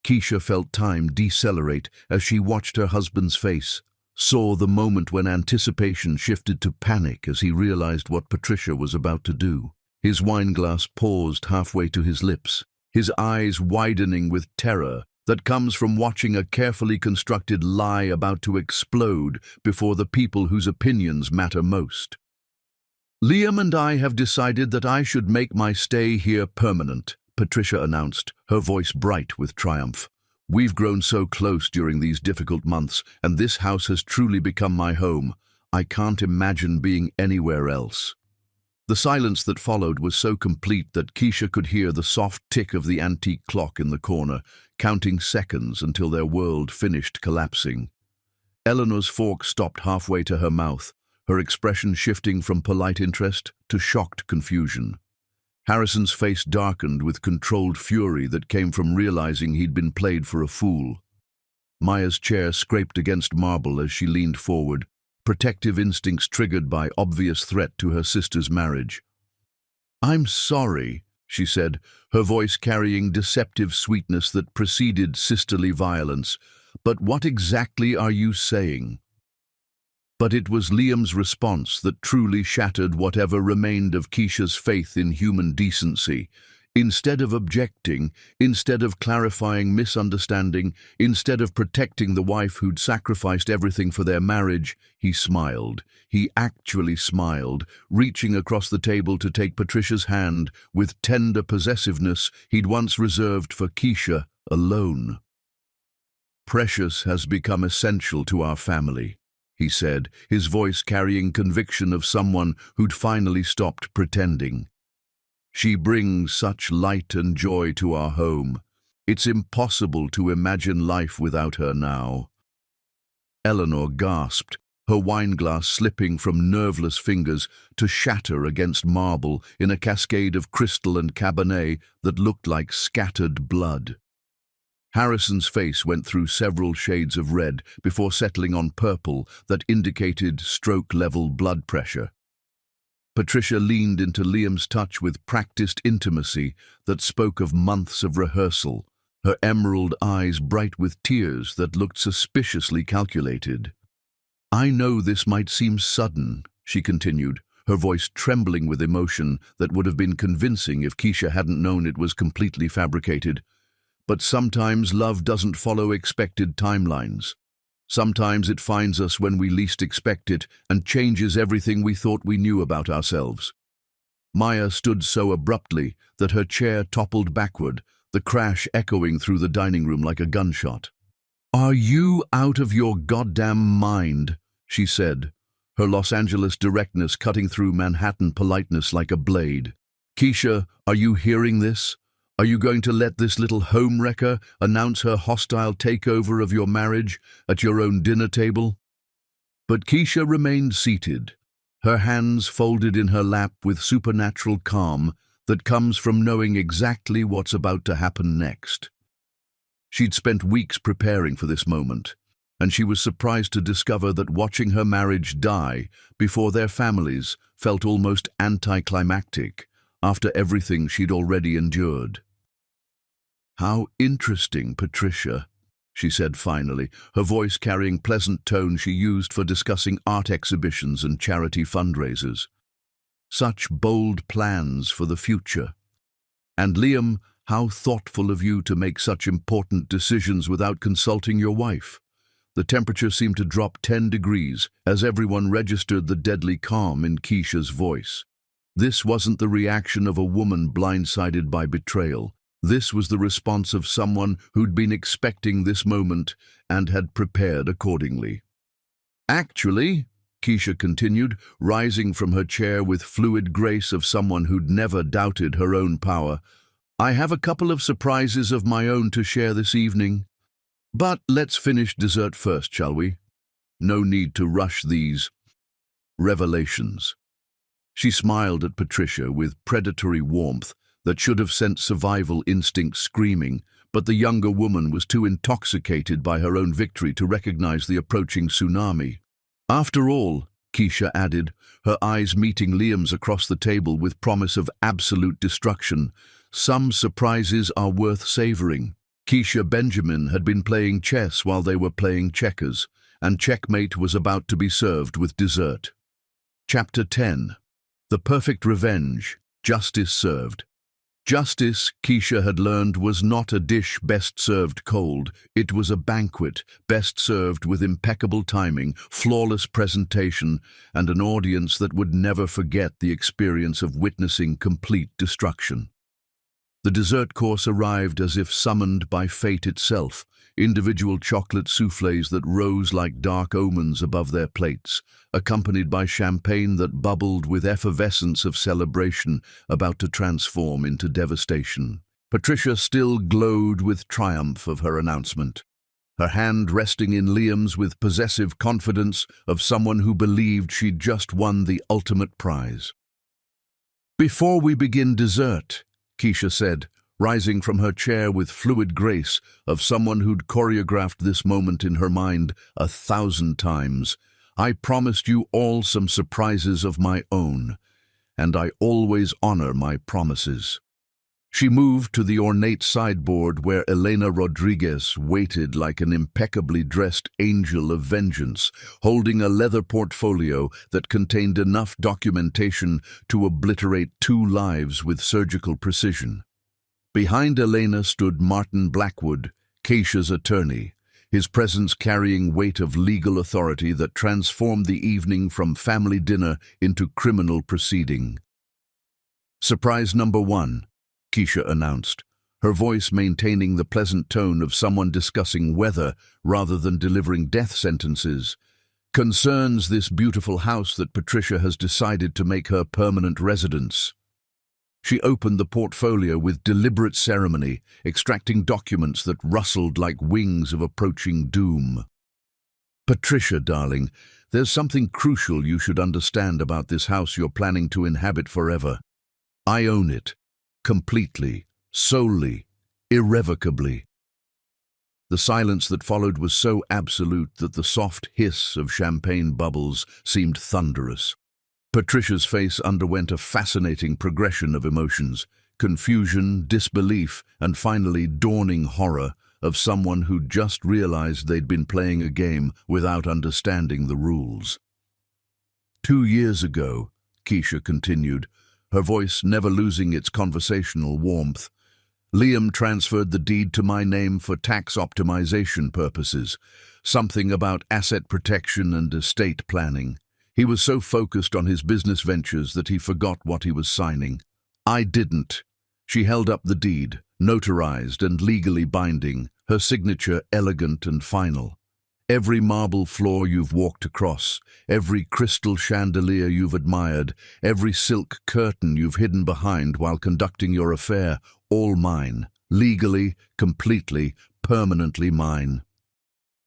Keisha felt time decelerate as she watched her husband's face, saw the moment when anticipation shifted to panic as he realized what Patricia was about to do. His wineglass paused halfway to his lips, his eyes widening with terror that comes from watching a carefully constructed lie about to explode before the people whose opinions matter most. Liam and I have decided that I should make my stay here permanent, Patricia announced, her voice bright with triumph. We've grown so close during these difficult months, and this house has truly become my home. I can't imagine being anywhere else. The silence that followed was so complete that Keisha could hear the soft tick of the antique clock in the corner, counting seconds until their world finished collapsing. Eleanor's fork stopped halfway to her mouth, her expression shifting from polite interest to shocked confusion. Harrison's face darkened with controlled fury that came from realizing he'd been played for a fool. Maya's chair scraped against marble as she leaned forward, protective instincts triggered by obvious threat to her sister's marriage. "I'm sorry," she said, her voice carrying deceptive sweetness that preceded sisterly violence. "But what exactly are you saying?" But it was Liam's response that truly shattered whatever remained of Keisha's faith in human decency. Instead of objecting, instead of clarifying misunderstanding, instead of protecting the wife who'd sacrificed everything for their marriage, he smiled. He actually smiled, reaching across the table to take Patricia's hand with tender possessiveness he'd once reserved for Keisha alone. "Precious has become essential to our family," he said, his voice carrying conviction of someone who'd finally stopped pretending. "She brings such light and joy to our home. It's impossible to imagine life without her now." Eleanor gasped, her wineglass slipping from nerveless fingers to shatter against marble in a cascade of crystal and cabernet that looked like scattered blood. Harrison's face went through several shades of red before settling on purple that indicated stroke-level blood pressure. Patricia leaned into Liam's touch with practiced intimacy that spoke of months of rehearsal, her emerald eyes bright with tears that looked suspiciously calculated. "I know this might seem sudden," she continued, her voice trembling with emotion that would have been convincing if Keisha hadn't known it was completely fabricated. "But sometimes love doesn't follow expected timelines. Sometimes it finds us when we least expect it and changes everything we thought we knew about ourselves." Maya stood so abruptly that her chair toppled backward, the crash echoing through the dining room like a gunshot. "Are you out of your goddamn mind?" she said, her Los Angeles directness cutting through Manhattan politeness like a blade. "Keisha, are you hearing this? Are you going to let this little homewrecker announce her hostile takeover of your marriage at your own dinner table?" But Keisha remained seated, her hands folded in her lap with supernatural calm that comes from knowing exactly what's about to happen next. She'd spent weeks preparing for this moment, and she was surprised to discover that watching her marriage die before their families felt almost anticlimactic after everything she'd already endured. "How interesting, Patricia," she said finally, her voice carrying pleasant tone she used for discussing art exhibitions and charity fundraisers. "Such bold plans for the future. And Liam, how thoughtful of you to make such important decisions without consulting your wife." The temperature seemed to drop 10 degrees as everyone registered the deadly calm in Keisha's voice. This wasn't the reaction of a woman blindsided by betrayal. This was the response of someone who'd been expecting this moment and had prepared accordingly. "Actually," Keisha continued, rising from her chair with fluid grace of someone who'd never doubted her own power, "I have a couple of surprises of my own to share this evening. But let's finish dessert first, shall we? No need to rush these revelations." She smiled at Patricia with predatory warmth that should have sent survival instincts screaming, but the younger woman was too intoxicated by her own victory to recognize the approaching tsunami. "After all," Keisha added, her eyes meeting Liam's across the table with promise of absolute destruction, "some surprises are worth savoring." Keisha Benjamin had been playing chess while they were playing checkers, and checkmate was about to be served with dessert. Chapter 10. The Perfect Revenge, Justice Served. Justice, Keisha had learned, was not a dish best served cold. It was a banquet, best served with impeccable timing, flawless presentation, and an audience that would never forget the experience of witnessing complete destruction. The dessert course arrived as if summoned by fate itself, individual chocolate soufflés that rose like dark omens above their plates, accompanied by champagne that bubbled with effervescence of celebration about to transform into devastation. Patricia still glowed with triumph of her announcement, her hand resting in Liam's with possessive confidence of someone who believed she'd just won the ultimate prize. "Before we begin dessert," Keisha said, rising from her chair with fluid grace of someone who'd choreographed this moment in her mind 1,000 times, "I promised you all some surprises of my own, and I always honor my promises." She moved to the ornate sideboard where Elena Rodriguez waited like an impeccably dressed angel of vengeance, holding a leather portfolio that contained enough documentation to obliterate 2 lives with surgical precision. Behind Elena stood Martin Blackwood, Keisha's attorney, his presence carrying weight of legal authority that transformed the evening from family dinner into criminal proceeding. "Surprise number 1, Keisha announced, her voice maintaining the pleasant tone of someone discussing weather rather than delivering death sentences, "concerns this beautiful house that Patricia has decided to make her permanent residence." She opened the portfolio with deliberate ceremony, extracting documents that rustled like wings of approaching doom. "Patricia, darling, there's something crucial you should understand about this house you're planning to inhabit forever. I own it. Completely, solely, irrevocably." The silence that followed was so absolute that the soft hiss of champagne bubbles seemed thunderous. Patricia's face underwent a fascinating progression of emotions: confusion, disbelief, and finally dawning horror of someone who'd just realized they'd been playing a game without understanding the rules. "2 years ago," Keisha continued, her voice never losing its conversational warmth, "Liam transferred the deed to my name for tax optimization purposes, something about asset protection and estate planning. He was so focused on his business ventures that he forgot what he was signing. I didn't." She held up the deed, notarized and legally binding, her signature elegant and final. "Every marble floor you've walked across, every crystal chandelier you've admired, every silk curtain you've hidden behind while conducting your affair, all mine, legally, completely, permanently mine."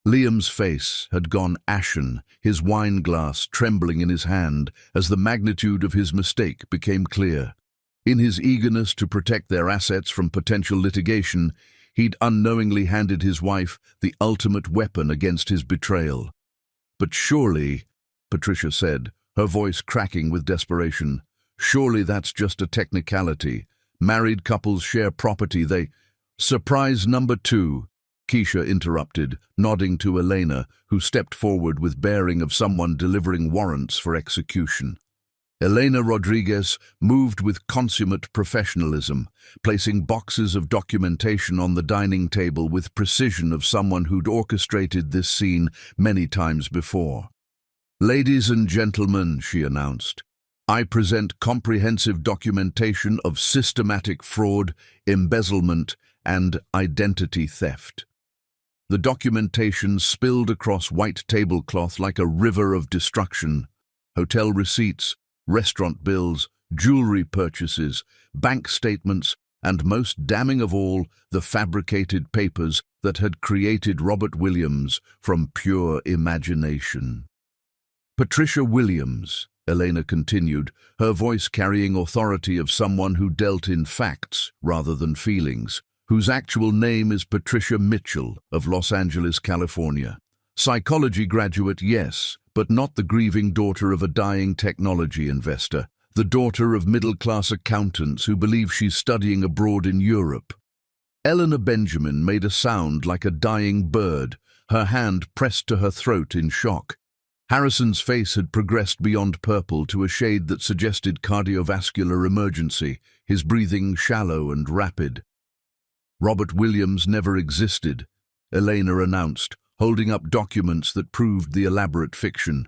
Liam's face had gone ashen, his wine glass trembling in his hand as the magnitude of his mistake became clear. In his eagerness to protect their assets from potential litigation, he'd unknowingly handed his wife the ultimate weapon against his betrayal. "But surely," Patricia said, her voice cracking with desperation, "surely that's just a technicality. Married couples share property, they—" "Surprise number 2, Keisha interrupted, nodding to Elena, who stepped forward with bearing of someone delivering warrants for execution. Elena Rodriguez moved with consummate professionalism, placing boxes of documentation on the dining table with precision of someone who'd orchestrated this scene many times before. "Ladies and gentlemen," she announced, "I present comprehensive documentation of systematic fraud, embezzlement, and identity theft." The documentation spilled across white tablecloth like a river of destruction. Hotel receipts, restaurant bills, jewelry purchases, bank statements, and most damning of all, the fabricated papers that had created Robert Williams from pure imagination. "Patricia Williams," Elena continued, her voice carrying authority of someone who dealt in facts rather than feelings, whose actual name is Patricia Mitchell of Los Angeles, California. Psychology graduate, yes, but not the grieving daughter of a dying technology investor, the daughter of middle-class accountants who believe she's studying abroad in Europe. Eleanor Benjamin made a sound like a dying bird, her hand pressed to her throat in shock. Harrison's face had progressed beyond purple to a shade that suggested cardiovascular emergency, his breathing shallow and rapid. "Robert Williams never existed," Elena announced, holding up documents that proved the elaborate fiction.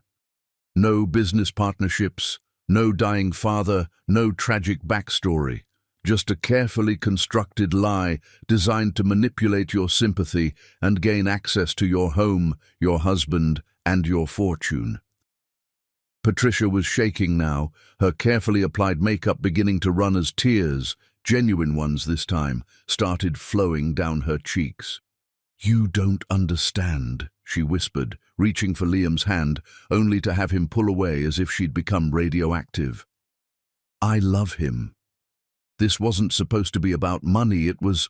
"No business partnerships, no dying father, no tragic backstory. Just a carefully constructed lie designed to manipulate your sympathy and gain access to your home, your husband, and your fortune." Patricia was shaking now, her carefully applied makeup beginning to run as tears, genuine ones this time, started flowing down her cheeks. "You don't understand," she whispered, reaching for Liam's hand, only to have him pull away as if she'd become radioactive. "I love him. This wasn't supposed to be about money, it was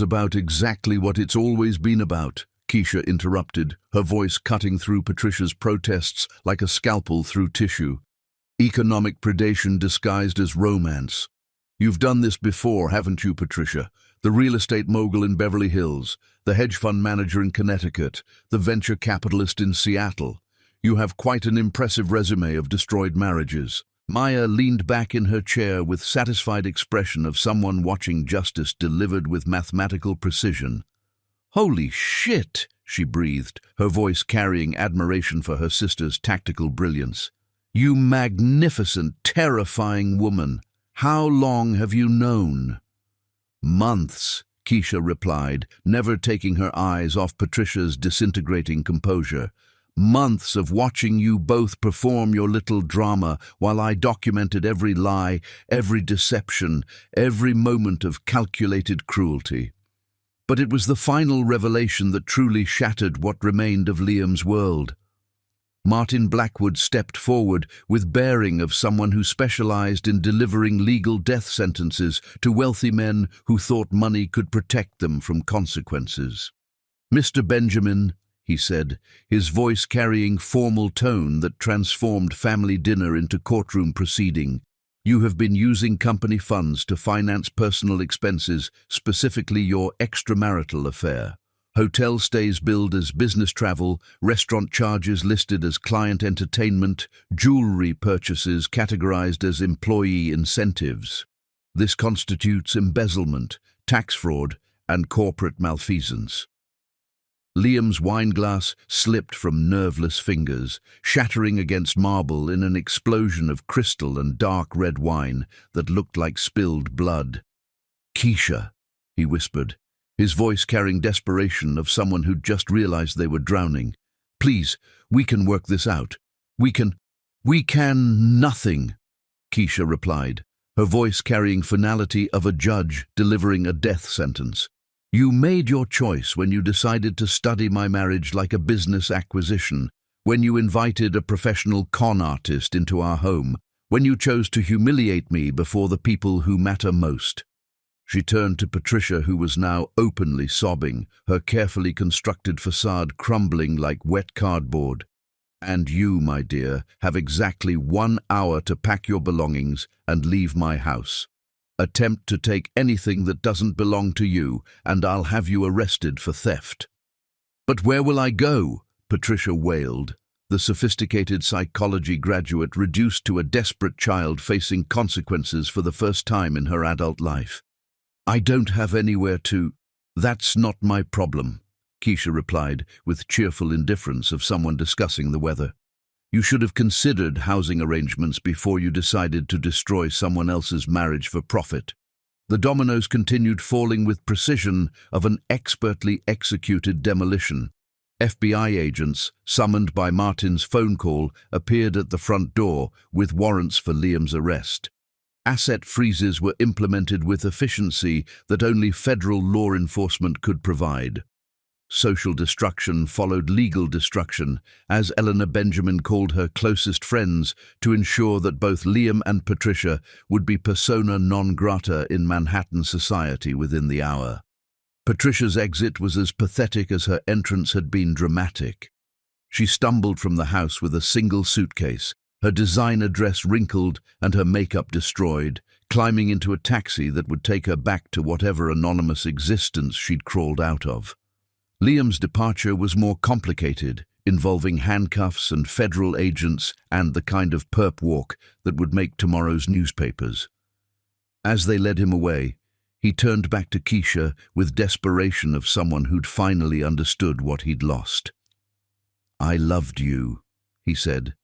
about exactly what it's always been about," Keisha interrupted, her voice cutting through Patricia's protests like a scalpel through tissue. "Economic predation disguised as romance. You've done this before, haven't you, Patricia? The real estate mogul in Beverly Hills, the hedge fund manager in Connecticut, the venture capitalist in Seattle. You have quite an impressive resume of destroyed marriages." Maya leaned back in her chair with satisfied expression of someone watching justice delivered with mathematical precision. "Holy shit," she breathed, her voice carrying admiration for her sister's tactical brilliance. "You magnificent, terrifying woman. How long have you known?" "Months," Keisha replied, never taking her eyes off Patricia's disintegrating composure. "Months of watching you both perform your little drama while I documented every lie, every deception, every moment of calculated cruelty. But it was the final revelation that truly shattered what remained of Liam's world." Martin Blackwood stepped forward with bearing of someone who specialized in delivering legal death sentences to wealthy men who thought money could protect them from consequences. "Mr. Benjamin," he said, his voice carrying formal tone that transformed family dinner into courtroom proceeding, "you have been using company funds to finance personal expenses, specifically your extramarital affair. Hotel stays billed as business travel, restaurant charges listed as client entertainment, jewelry purchases categorized as employee incentives. This constitutes embezzlement, tax fraud, and corporate malfeasance." Liam's wineglass slipped from nerveless fingers, shattering against marble in an explosion of crystal and dark red wine that looked like spilled blood. "Keisha," he whispered, his voice carrying desperation of someone who'd just realized they were drowning. "Please, we can work this out. We can nothing," Keisha replied, her voice carrying finality of a judge delivering a death sentence. "You made your choice when you decided to study my marriage like a business acquisition, when you invited a professional con artist into our home, when you chose to humiliate me before the people who matter most." She turned to Patricia, who was now openly sobbing, her carefully constructed facade crumbling like wet cardboard. "And you, my dear, have exactly 1 hour to pack your belongings and leave my house. Attempt to take anything that doesn't belong to you, and I'll have you arrested for theft." "But where will I go?" Patricia wailed, the sophisticated psychology graduate reduced to a desperate child facing consequences for the first time in her adult life. "I don't have anywhere to—" "That's not my problem," Keisha replied with cheerful indifference of someone discussing the weather. "You should have considered housing arrangements before you decided to destroy someone else's marriage for profit." The dominoes continued falling with precision of an expertly executed demolition. FBI agents, summoned by Martin's phone call, appeared at the front door with warrants for Liam's arrest. Asset freezes were implemented with efficiency that only federal law enforcement could provide. Social destruction followed legal destruction, as Eleanor Benjamin called her closest friends to ensure that both Liam and Patricia would be persona non grata in Manhattan society within the hour. Patricia's exit was as pathetic as her entrance had been dramatic. She stumbled from the house with a single suitcase, her designer dress wrinkled and her makeup destroyed, climbing into a taxi that would take her back to whatever anonymous existence she'd crawled out of. Liam's departure was more complicated, involving handcuffs and federal agents and the kind of perp walk that would make tomorrow's newspapers. As they led him away, he turned back to Keisha with desperation of someone who'd finally understood what he'd lost. "I loved you," he said,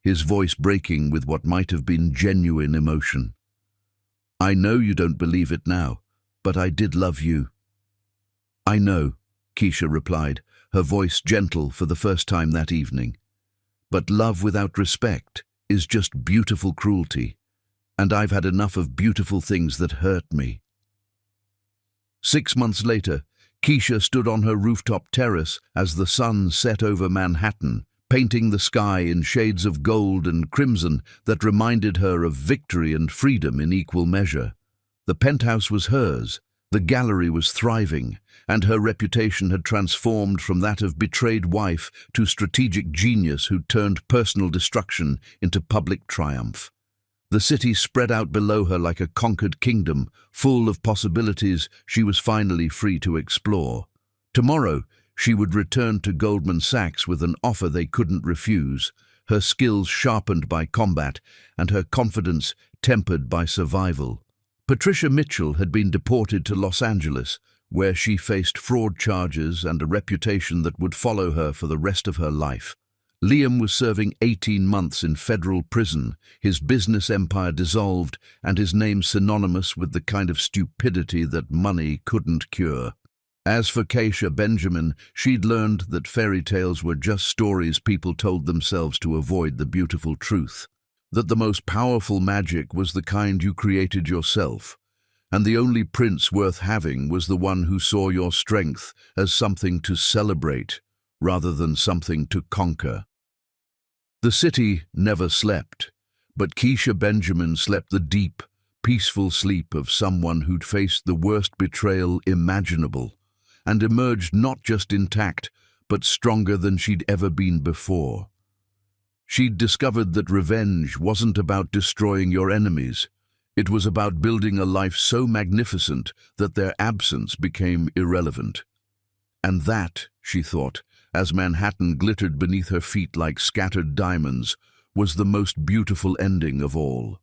his voice breaking with what might have been genuine emotion. "I know you don't believe it now, but I did love you." "I know," Keisha replied, her voice gentle for the first time that evening. "But love without respect is just beautiful cruelty, and I've had enough of beautiful things that hurt me." 6 months later, Keisha stood on her rooftop terrace as the sun set over Manhattan, painting the sky in shades of gold and crimson that reminded her of victory and freedom in equal measure. The penthouse was hers, the gallery was thriving, and her reputation had transformed from that of betrayed wife to strategic genius who turned personal destruction into public triumph. The city spread out below her like a conquered kingdom, full of possibilities she was finally free to explore. Tomorrow, she would return to Goldman Sachs with an offer they couldn't refuse, her skills sharpened by combat and her confidence tempered by survival. Patricia Mitchell had been deported to Los Angeles, where she faced fraud charges and a reputation that would follow her for the rest of her life. Liam was serving 18 months in federal prison, his business empire dissolved, and his name synonymous with the kind of stupidity that money couldn't cure. As for Keisha Benjamin, she'd learned that fairy tales were just stories people told themselves to avoid the beautiful truth. That the most powerful magic was the kind you created yourself, and the only prince worth having was the one who saw your strength as something to celebrate rather than something to conquer. The city never slept, but Keisha Benjamin slept the deep, peaceful sleep of someone who'd faced the worst betrayal imaginable and emerged not just intact, but stronger than she'd ever been before. She'd discovered that revenge wasn't about destroying your enemies. It was about building a life so magnificent that their absence became irrelevant. And that, she thought, as Manhattan glittered beneath her feet like scattered diamonds, was the most beautiful ending of all.